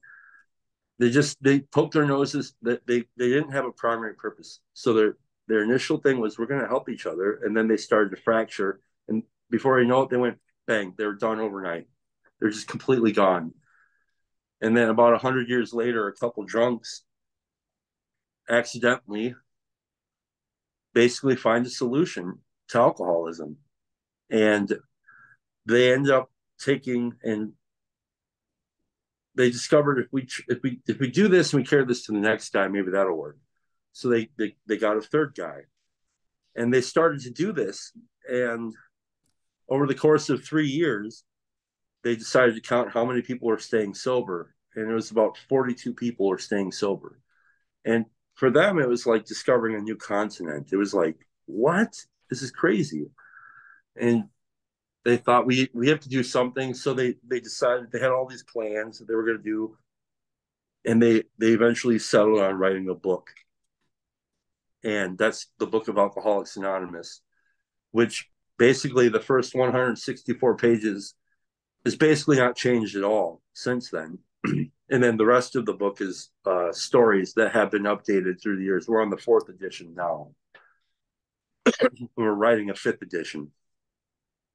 they poked their noses. That they didn't have a primary purpose. So their initial thing was we're going to help each other, and then they started to fracture. And before you know it, they went bang. They were done overnight. They're just completely gone. And then about 100 years later, a couple drunks accidentally basically find a solution to alcoholism, and they end up taking and they discovered if we do this and we carry this to the next guy, maybe that'll work. So they got a third guy, and they started to do this. And over the course of 3 years, they decided to count how many people were staying sober, and it was about 42 people were staying sober. And for them, it was like discovering a new continent. It was like, what? This is crazy. And they thought we have to do something. So they decided they had all these plans that they were going to do, and they eventually settled on writing a book, and that's the Book of Alcoholics Anonymous, which basically the first 164 pages is basically not changed at all since then. And then the rest of the book is stories that have been updated through the years. We're on the fourth edition now. We're writing a fifth edition.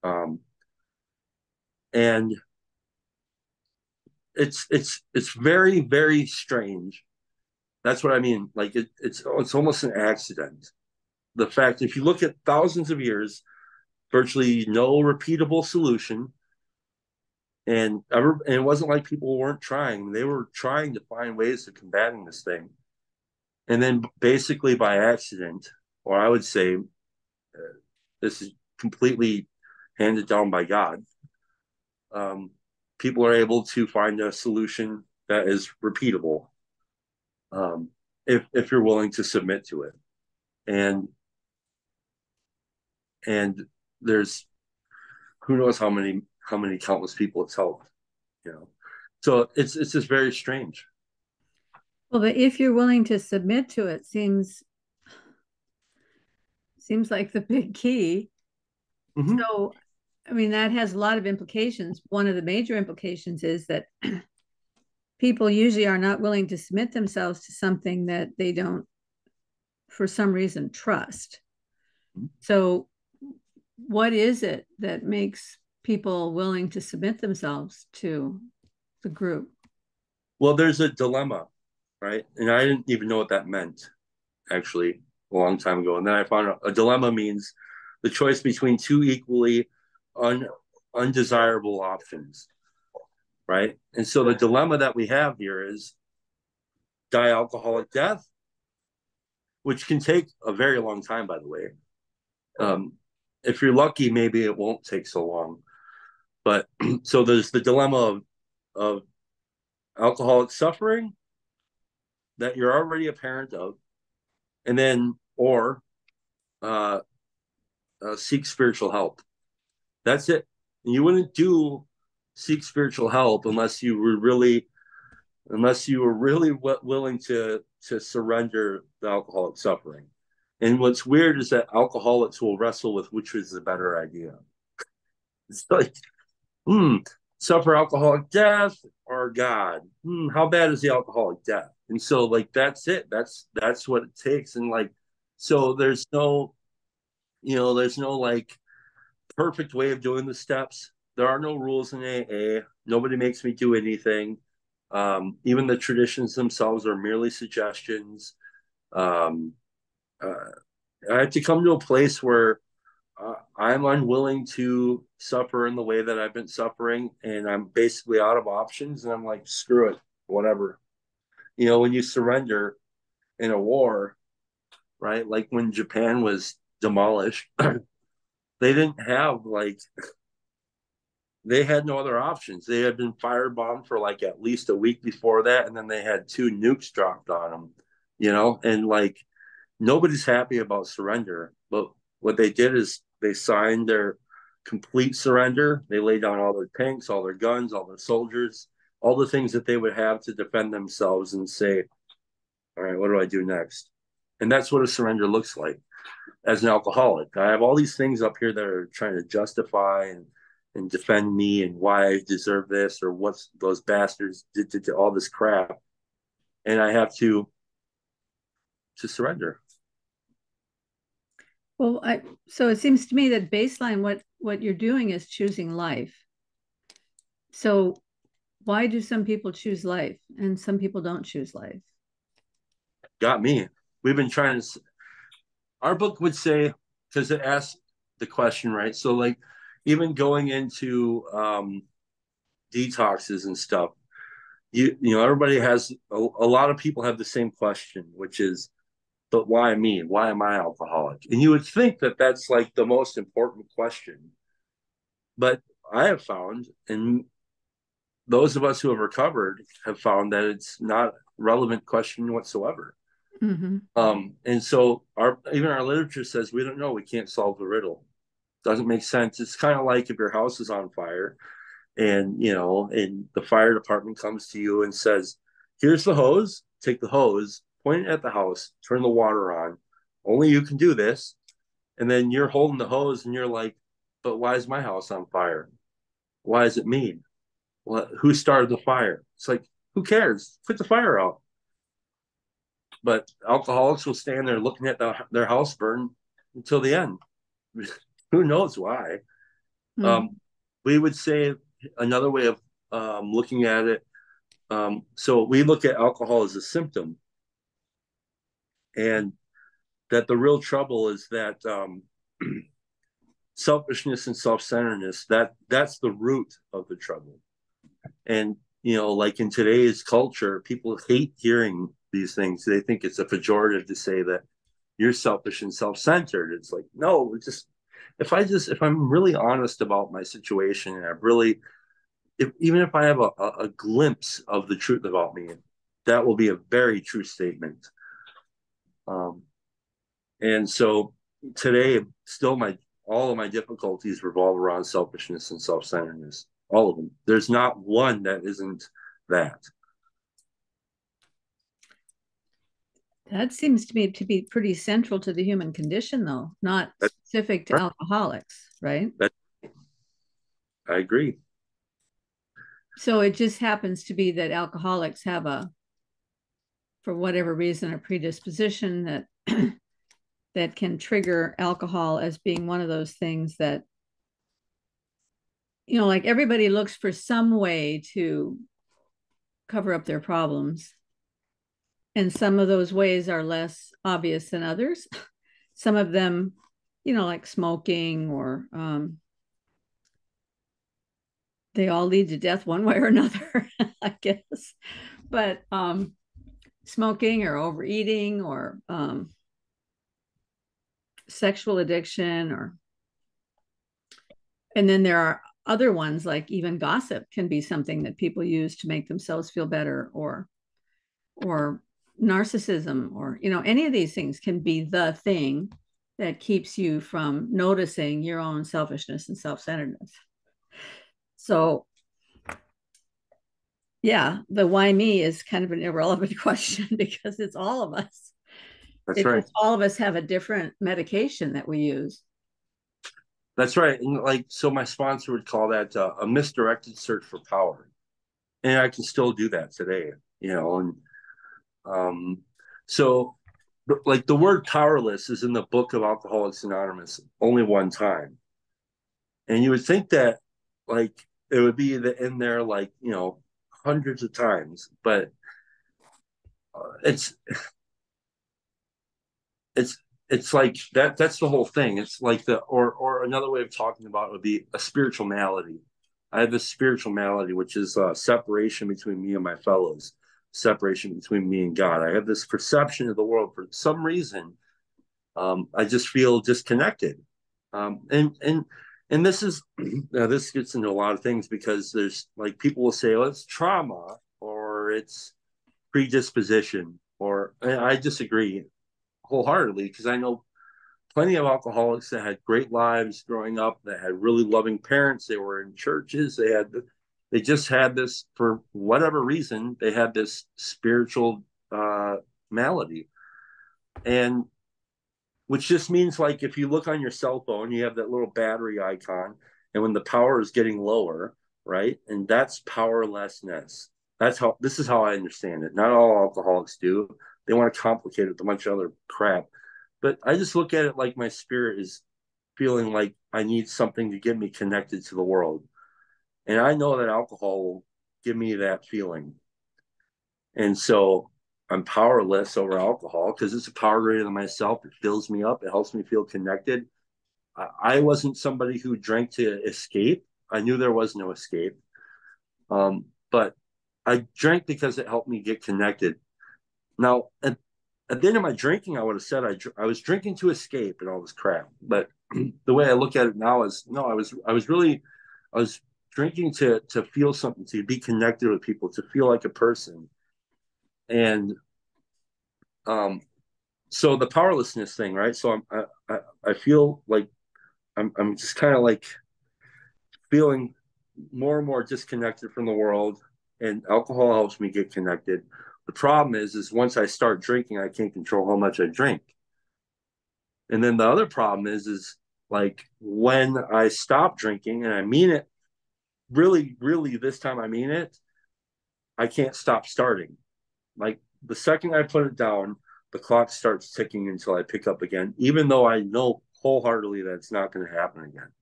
Um, and it's very, very strange. That's what I mean. Like it's almost an accident. The fact, if you look at thousands of years, virtually no repeatable solution, and it wasn't like people weren't trying. They were trying to find ways of combating this thing, and then basically by accident, or I would say, this is completely handed down by God. Um, People are able to find a solution that is repeatable, if you're willing to submit to it, and and there's who knows how many countless people it's helped, you know. So it's just very strange. Well, but if you're willing to submit to it, seems like the big key. Mm-hmm. So, I mean, that has a lot of implications. One of the major implications is that people usually are not willing to submit themselves to something that they don't, for some reason, trust. So, what is it that makes people willing to submit themselves to the group? Well, there's a dilemma, right? And I didn't even know what that meant actually a long time ago. And then I found out a dilemma means the choice between two equally un, undesirable options, right? And so the dilemma that we have here is die alcoholic death, which can take a very long time, by the way. Um, if you're lucky, maybe it won't take so long. But so there's the dilemma of alcoholic suffering that you're already a parent of, and then or uh, seek spiritual help. That's it. And you wouldn't do seek spiritual help unless you were really willing to surrender the alcoholic suffering. And what's weird is that alcoholics will wrestle with which is the better idea. It's like, hmm, suffer alcoholic death or God? How bad is the alcoholic death? And so, like, that's it. That's what it takes. And like, so there's no like perfect way of doing the steps. There are no rules in AA. Nobody makes me do anything. Even the traditions themselves are merely suggestions. Um, uh, I have to come to a place where I'm unwilling to suffer in the way that I've been suffering, and I'm basically out of options. And I'm like, screw it, whatever. When you surrender in a war, right? Like when Japan was demolished, they didn't have like they had no other options. They had been firebombed for like at least a week before that, and then they had two nukes dropped on them, and like nobody's happy about surrender. But what they did is they signed their complete surrender. They laid down all their tanks, all their guns, all their soldiers, all the things that they would have to defend themselves and say, all right, what do I do next? And that's what a surrender looks like as an alcoholic. I have all these things up here that are trying to justify and defend me and why I deserve this or what those bastards did to all this crap. And I have to surrender. Well, so it seems to me that baseline, what you're doing is choosing life. So why do some people choose life and some people don't choose life? Got me. We've been trying to. Our book would say, because it asks the question, right? So like even going into detoxes and stuff, everybody has a lot of people have the same question, which is, but why me? Why am I alcoholic? And you would think that that's like the most important question. But I have found, and those of us who have recovered have found that it's not a relevant question whatsoever. Mm-hmm. And so even our literature says we don't know, we can't solve the riddle. Doesn't make sense. It's kind of like if your house is on fire and the fire department comes to you and says, here's the hose, take the hose, point it at the house, turn the water on. Only you can do this. And then you're holding the hose and you're like, but why is my house on fire? Why is it me? Well, who started the fire? It's like, who cares? Put the fire out. But alcoholics will stand there looking at their house burn until the end. Who knows why? Mm-hmm. We would say another way of looking at it So we look at alcohol as a symptom, and that the real trouble is that selfishness and self-centeredness, that's the root of the trouble. And like in today's culture, people hate hearing these things. They think it's a pejorative to say that you're selfish and self-centered. It's like, no, just if I'm really honest about my situation, and I've really, even if I have a glimpse of the truth about me, that will be a very true statement. um, and so today, still, my all of my difficulties revolve around selfishness and self-centeredness, all of them. There's not one that isn't that. That seems to be pretty central to the human condition, though, not That, specific to alcoholics, right? that I agree. So it just happens to be that alcoholics have for whatever reason, a predisposition that that can trigger alcohol as being one of those things that, like everybody looks for some way to cover up their problems. And some of those ways are less obvious than others. Some of them, like smoking or they all lead to death one way or another, I guess. But smoking or overeating or sexual addiction and then there are other ones like even gossip can be something that people use to make themselves feel better or narcissism or any of these things can be the thing that keeps you from noticing your own selfishness and self-centeredness. So yeah, the why me is kind of an irrelevant question because it's all of us. That's It's right. just all of us have a different medication that we use. That's right. And like, so my sponsor would call that a misdirected search for power. And I can still do that today, and um, so like the word powerless is in the book of Alcoholics Anonymous only one time. And you would think that like it would be in there like, hundreds of times, but it's it's it's like that's the whole thing. It's like or another way of talking about it would be a spiritual malady. I have this spiritual malady, which is separation between me and my fellows, separation between me and God. I have this perception of the world for some reason. I just feel disconnected. And this is this gets into a lot of things because there's like people will say, oh, it's trauma or it's predisposition, or I disagree wholeheartedly because I know plenty of alcoholics that had great lives growing up, that had really loving parents. They were in churches. They just had this for whatever reason. They had this spiritual malady, and which just means like if you look on your cell phone, you have that little battery icon, and when the power is getting lower, right, and that's powerlessness. This is how I understand it. Not all alcoholics do. They want to complicate it with a bunch of other crap. But I just look at it like my spirit is feeling like I need something to get me connected to the world. And I know that alcohol will give me that feeling. And so I'm powerless over alcohol because it's a power greater than myself. It fills me up. It helps me feel connected. I wasn't somebody who drank to escape. I knew there was no escape. But I drank because it helped me get connected. Now, at the end of my drinking, I would have said I was drinking to escape and all this crap. But the way I look at it now is no, I was drinking to feel something, to be connected with people, to feel like a person. And so the powerlessness thing, right? So I feel like I'm just kind of like feeling more and more disconnected from the world, and alcohol helps me get connected. The problem is once I start drinking, I can't control how much I drink. And then the other problem is like when I stop drinking, and I mean it really, really this time I mean it, I can't stop starting. Like the second I put it down, the clock starts ticking until I pick up again, even though I know wholeheartedly that it's not going to happen again.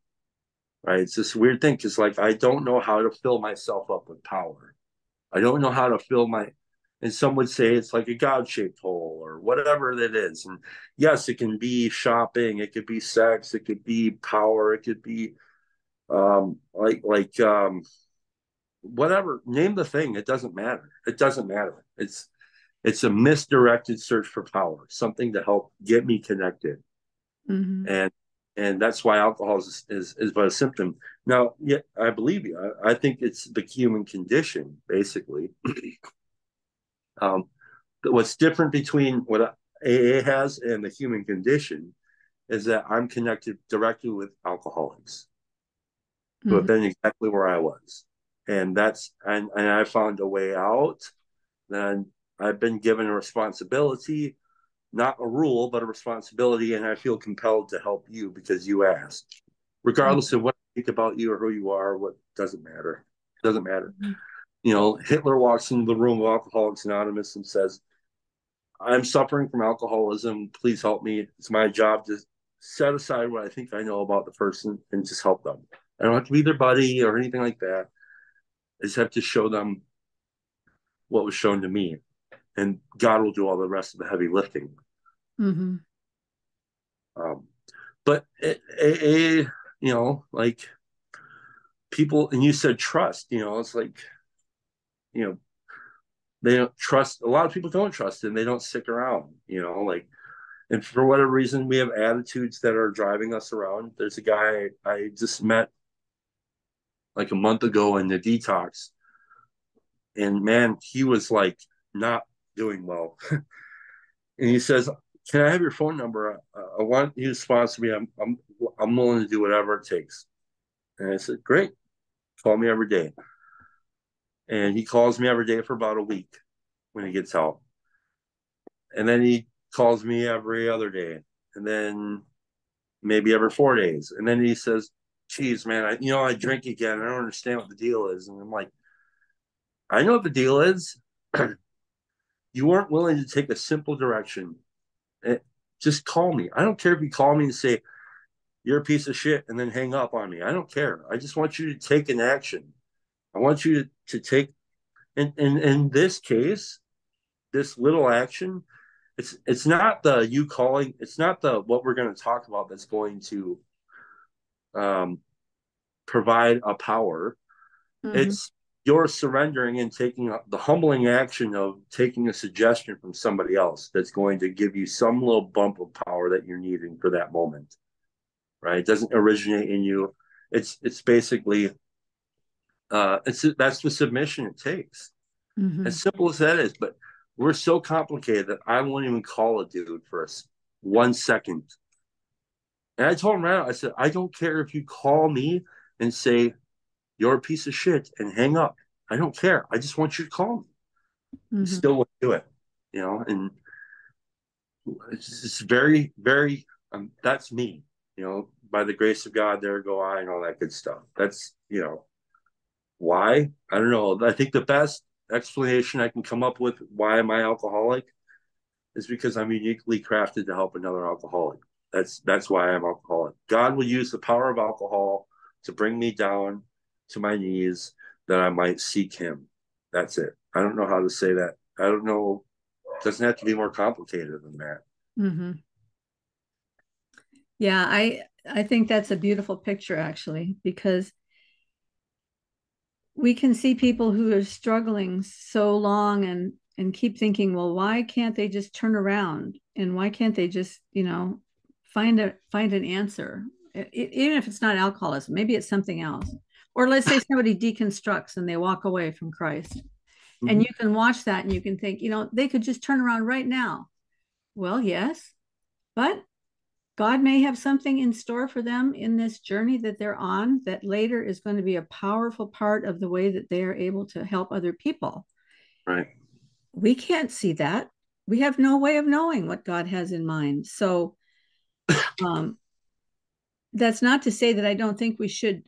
Right? It's this weird thing because like I don't know how to fill myself up with power. I don't know how to fill my, and some would say it's like a God-shaped hole or whatever it is. And yes, it can be shopping, it could be sex, it could be power, it could be whatever. Name the thing. It doesn't matter. It doesn't matter. It's a misdirected search for power, something to help get me connected. Mm-hmm. And that's why alcohol is but a symptom. Now, yeah, I believe you. I think it's the human condition, basically. Um, what's different between what AA has and the human condition is that I'm connected directly with alcoholics who have Mm-hmm. been exactly where I was. And I found a way out. Then I've been given a responsibility, not a rule, but a responsibility, and I feel compelled to help you because you asked. Regardless of what I think about you or who you are, what doesn't matter. It doesn't matter. Mm-hmm. You know, Hitler walks into the room of Alcoholics Anonymous and says, I'm suffering from alcoholism. Please help me. It's my job to set aside what I think I know about the person and just help them. I don't have to be their buddy or anything like that. I just have to show them what was shown to me. And God will do all the rest of the heavy lifting. Mm-hmm. Um, but like people, and you said trust, it's like, you know, they don't trust, a lot of people don't trust and they don't stick around, like, and for whatever reason, we have attitudes that are driving us around. There's a guy I just met like a month ago in the detox, and man, he was like not doing well. And he says, "Can I have your phone number? I want you to sponsor me. I'm willing to do whatever it takes." And I said, "Great, call me every day." And he calls me every day for about a week when he gets out, and then he calls me every other day, and then maybe every 4 days, and then he says, "Geez, man, I drink again. I don't understand what the deal is." And I'm like, "I know what the deal is. You weren't willing to take a simple direction. Just call me. I don't care if you call me and say you're a piece of shit and then hang up on me. I don't care. I just want you to take an action. I want you to take, in this case, this little action. It's not the you calling. It's not the what we're going to talk about that's going to um, provide a power. Mm-hmm. It's you're surrendering and taking the humbling action of taking a suggestion from somebody else that's going to give you some little bump of power that you're needing for that moment. Right? It doesn't originate in you. It's basically that's the submission it takes. Mm-hmm. As simple as that is, but we're so complicated that I won't even call a dude for us 1 second. And I told him right out, I said, I don't care if you call me and say you're a piece of shit and hang up. I don't care. I just want you to call me. You Mm-hmm. still would do it, and it's very, very, that's me, by the grace of God, there go I, and all that good stuff. That's, why? I don't know. I think the best explanation I can come up with why am I alcoholic is because I'm uniquely crafted to help another alcoholic. That's why I'm alcoholic. God will use the power of alcohol to bring me down to my knees that I might seek him. That's it. I don't know how to say that. I don't know. It doesn't have to be more complicated than that. Mm-hmm. Yeah, I think that's a beautiful picture actually, because we can see people who are struggling so long and keep thinking, well, why can't they just turn around and why can't they just, find an answer? Even if it's not alcoholism, maybe it's something else. Or let's say somebody deconstructs and they walk away from Christ. And Mm-hmm. you can watch that and you can think, they could just turn around right now. Well, yes, but God may have something in store for them in this journey that they're on that later is going to be a powerful part of the way that they are able to help other people. Right. We can't see that. We have no way of knowing what God has in mind. So um, that's not to say that I don't think we should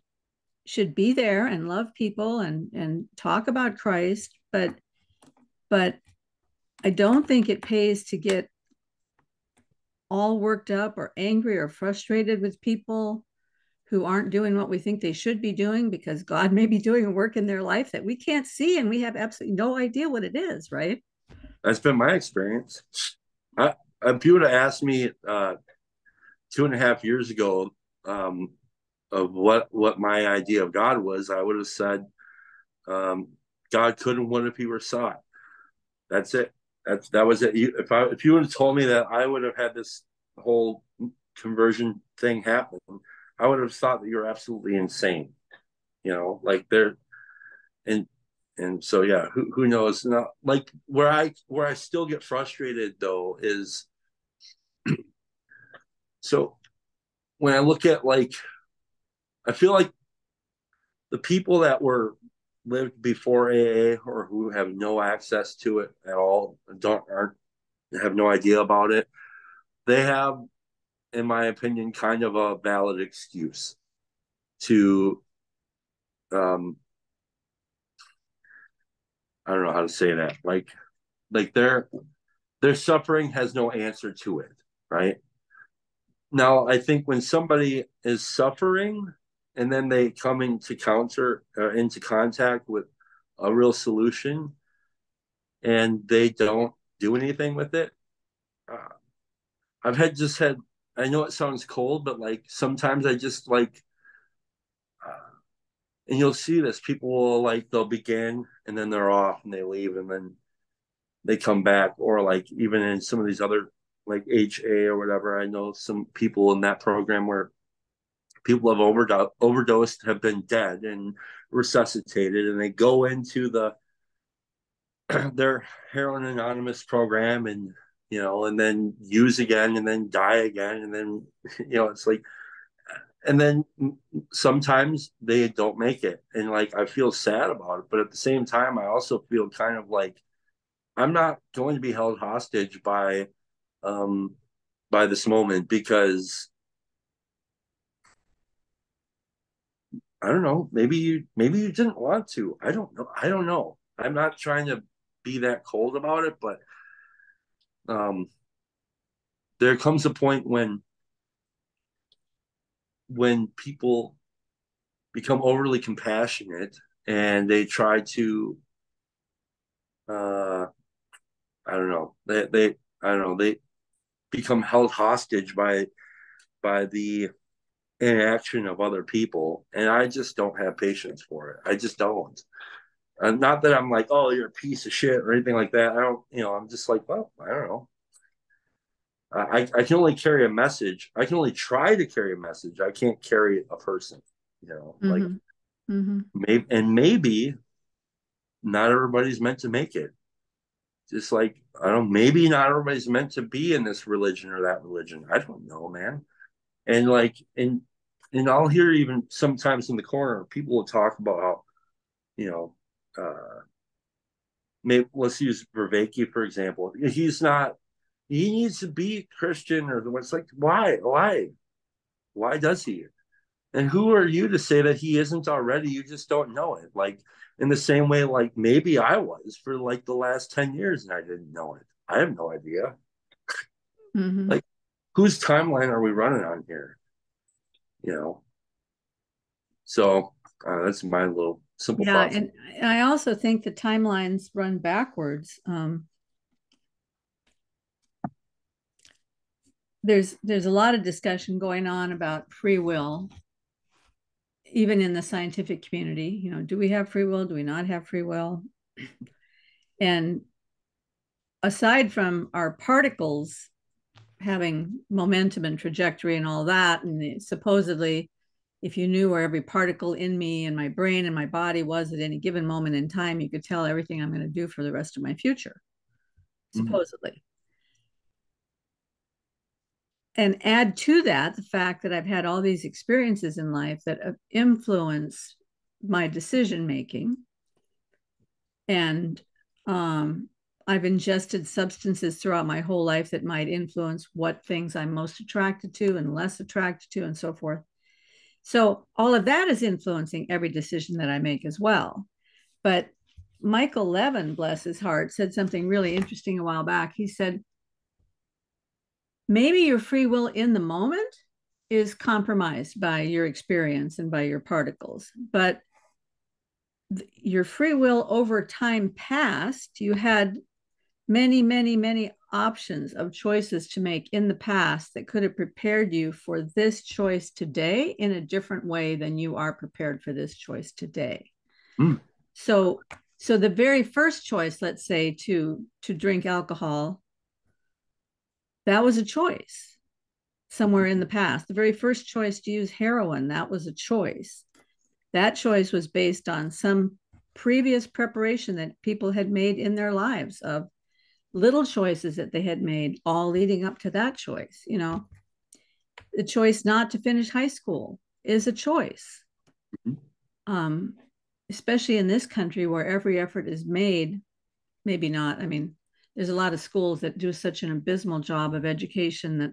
be there and love people and talk about Christ, but I don't think it pays to get all worked up or angry or frustrated with people who aren't doing what we think they should be doing because God may be doing a work in their life that we can't see and we have absolutely no idea what it is, right? That's been my experience. If you would have asked me 2.5 years ago um, of what my idea of God was, I would have said um, God could and would if He were sought. That's it. That was it. If you would have told me that, I would have had this whole conversion thing happen. I would have thought that you're absolutely insane. Like there and so yeah, who knows? Now, like where I still get frustrated though is so when I look at like I feel like the people that were lived before AA or who have no access to it at all, don't aren't have no idea about it, they have, in my opinion, kind of a valid excuse to um I don't know how to say that. Like their suffering has no answer to it, right? Now, I think when somebody is suffering and then they come into contact with a real solution and they don't do anything with it, uh, I've had. I know it sounds cold, but like sometimes I just like, and you'll see this. People will like they'll begin and then they're off and they leave and then they come back, or like even in some of these other like HA or whatever. I know some people in that program where people have overdosed, have been dead and resuscitated, and they go into their heroin anonymous program and and then use again and then die again and then it's like, and then sometimes they don't make it, and like I feel sad about it, but at the same time I also feel kind of like I'm not going to be held hostage um by this moment because I don't know. Maybe you didn't want to. I don't know. I don't know. I'm not trying to be that cold about it, but um, there comes a point when people become overly compassionate and they try to uh, I don't know. They I don't know. They become held hostage by the inaction of other people, and I just don't have patience for it. I just don't. Not that I'm like, oh, you're a piece of shit or anything like that. I don't, I'm just like, well, I don't know. I can only carry a message. I can only try to carry a message. I can't carry a person, like Mm-hmm. Mm-hmm. maybe not everybody's meant to make it. Just like, I don't, maybe not everybody's meant to be in this religion or that religion. I don't know, man. And like, and I'll hear even sometimes in the corner, people will talk about how, you know, maybe let's use Vervaeke for example. He's not. He needs to be Christian, or what's like why does he? And who are you to say that he isn't already? You just don't know it. Like in the same way, like maybe I was for like the last 10 years and I didn't know it. I have no idea. Mm-hmm. Like whose timeline are we running on here? You know. So that's my little simple Yeah, thoughts. and I also think the timelines run backwards. There's a lot of discussion going on about free will, even in the scientific community. Do we have free will? Do we not have free will? And aside from our particles having momentum and trajectory and all that, and supposedly, if you knew where every particle in me and my brain and my body was at any given moment in time, you could tell everything I'm going to do for the rest of my future, Mm-hmm. supposedly. And add to that the fact that I've had all these experiences in life that have influenced my decision making. And I've ingested substances throughout my whole life that might influence what things I'm most attracted to and less attracted to, and so forth. So all of that is influencing every decision that I make as well. But Michael Levin, bless his heart, said something really interesting a while back. He said, maybe your free will in the moment is compromised by your experience and by your particles. But your free will over time past, you had many, many, many options of choices to make in the past that could have prepared you for this choice today in a different way than you are prepared for this choice today. Mm. So, so the very first choice, let's say to drink alcohol, that was a choice somewhere in the past. The very first choice to use heroin, that was a choice. That choice was based on some previous preparation that people had made in their lives of little choices that they had made, all leading up to that choice. You know, the choice not to finish high school is a choice. Um, Especially in this country where every effort is made, maybe not. I mean, there's a lot of schools that do such an abysmal job of education that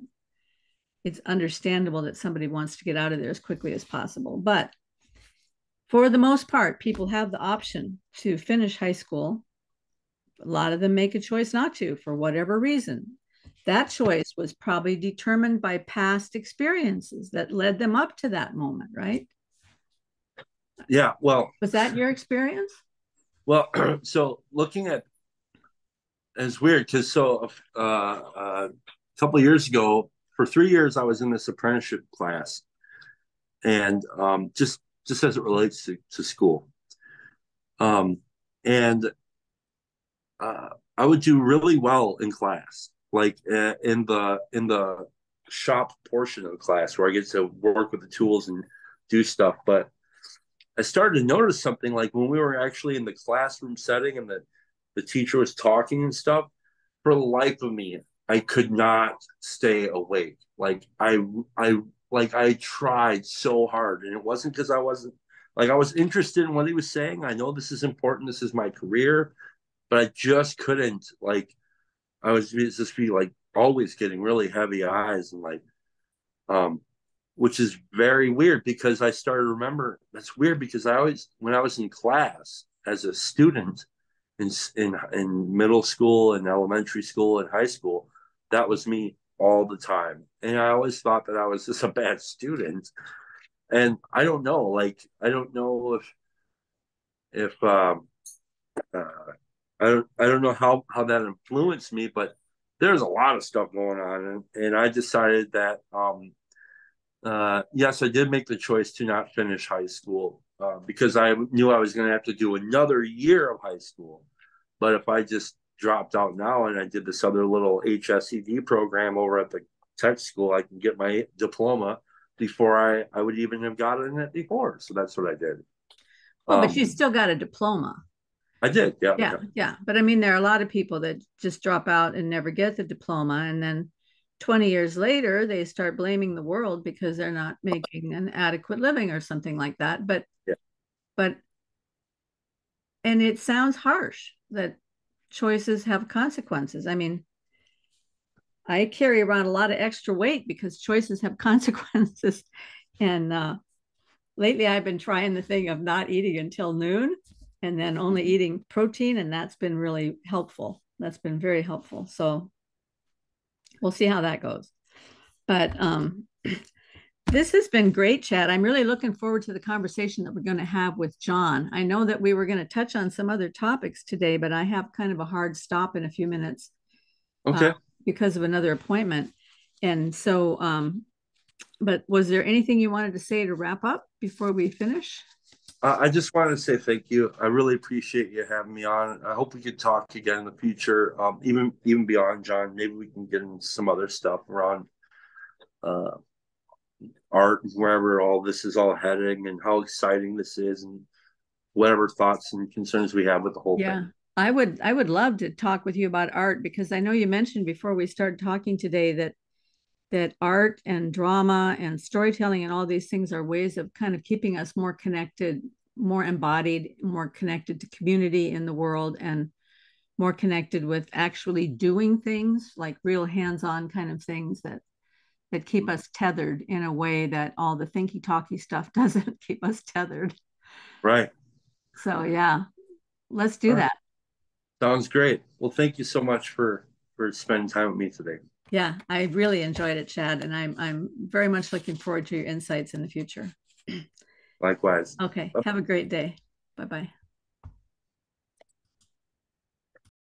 it's understandable that somebody wants to get out of there as quickly as possible. But for the most part, people have the option to finish high school. A lot of them make a choice not to for whatever reason. That choice was probably determined by past experiences that led them up to that moment, right? Yeah. Well, was that your experience? Well, so looking at it's weird because a couple of years ago, for 3 years, I was in this apprenticeship class, and just as it relates to school, um, and I would do really well in class, like in the shop portion of the class where I get to work with the tools and do stuff. But I started to notice something like when we were actually in the classroom setting and the teacher was talking and stuff, for the life of me, I could not stay awake. I tried so hard, and it wasn't because I wasn't like I was interested in what he was saying. I know this is important. This is my career, but I just couldn't. Like I was just be like always getting really heavy eyes and um, which is very weird because I started to remember that's weird because I always when I was in class as a student in middle school and elementary school and high school, that was me all the time. And I always thought that I was just a bad student. And I don't know, I don't know if uh, I don't know how that influenced me, but there's a lot of stuff going on, and I decided that yes, I did make the choice to not finish high school because I knew I was going to have to do another year of high school. But if I just dropped out now and I did this other little HSED program over at the tech school, I can get my diploma before I would even have gotten it before. So that's what I did. Well, but you still got a diploma. I did, yeah, Yeah, yeah. But I mean, there are a lot of people that just drop out and never get the diploma. And then 20 years later, they start blaming the world because they're not making an adequate living or something like that. yeah. But, and it sounds harsh that choices have consequences. I mean, I carry around a lot of extra weight because choices have consequences. And lately, I've been trying the thing of not eating until noon and then only eating protein. And that's been really helpful. That's been very helpful. So we'll see how that goes. But this has been great, Chad. I'm really looking forward to the conversation that we're going to have with John. I know that we were going to touch on some other topics today, but I have kind of a hard stop in a few minutes Okay. because of another appointment. And so, but was there anything you wanted to say to wrap up before we finish? I just wanted to say thank you. I really appreciate you having me on. I hope we could talk again in the future, even beyond John. Maybe we can get into some other stuff around uh, art and wherever all this is all heading and how exciting this is and whatever thoughts and concerns we have with the whole Yeah. thing. I would love to talk with you about art because I know you mentioned before we started talking today that art and drama and storytelling and all these things are ways of kind of keeping us more connected, more embodied, more connected to community in the world, and more connected with actually doing things like real hands-on kind of things that keep us tethered in a way that all the thinky talky stuff doesn't keep us tethered. Right. So yeah, let's All do right. that. Sounds great. Well, thank you so much for spending time with me today. Yeah, I really enjoyed it, Chad, and I'm very much looking forward to your insights in the future. Likewise. Okay, have a great day. Bye bye.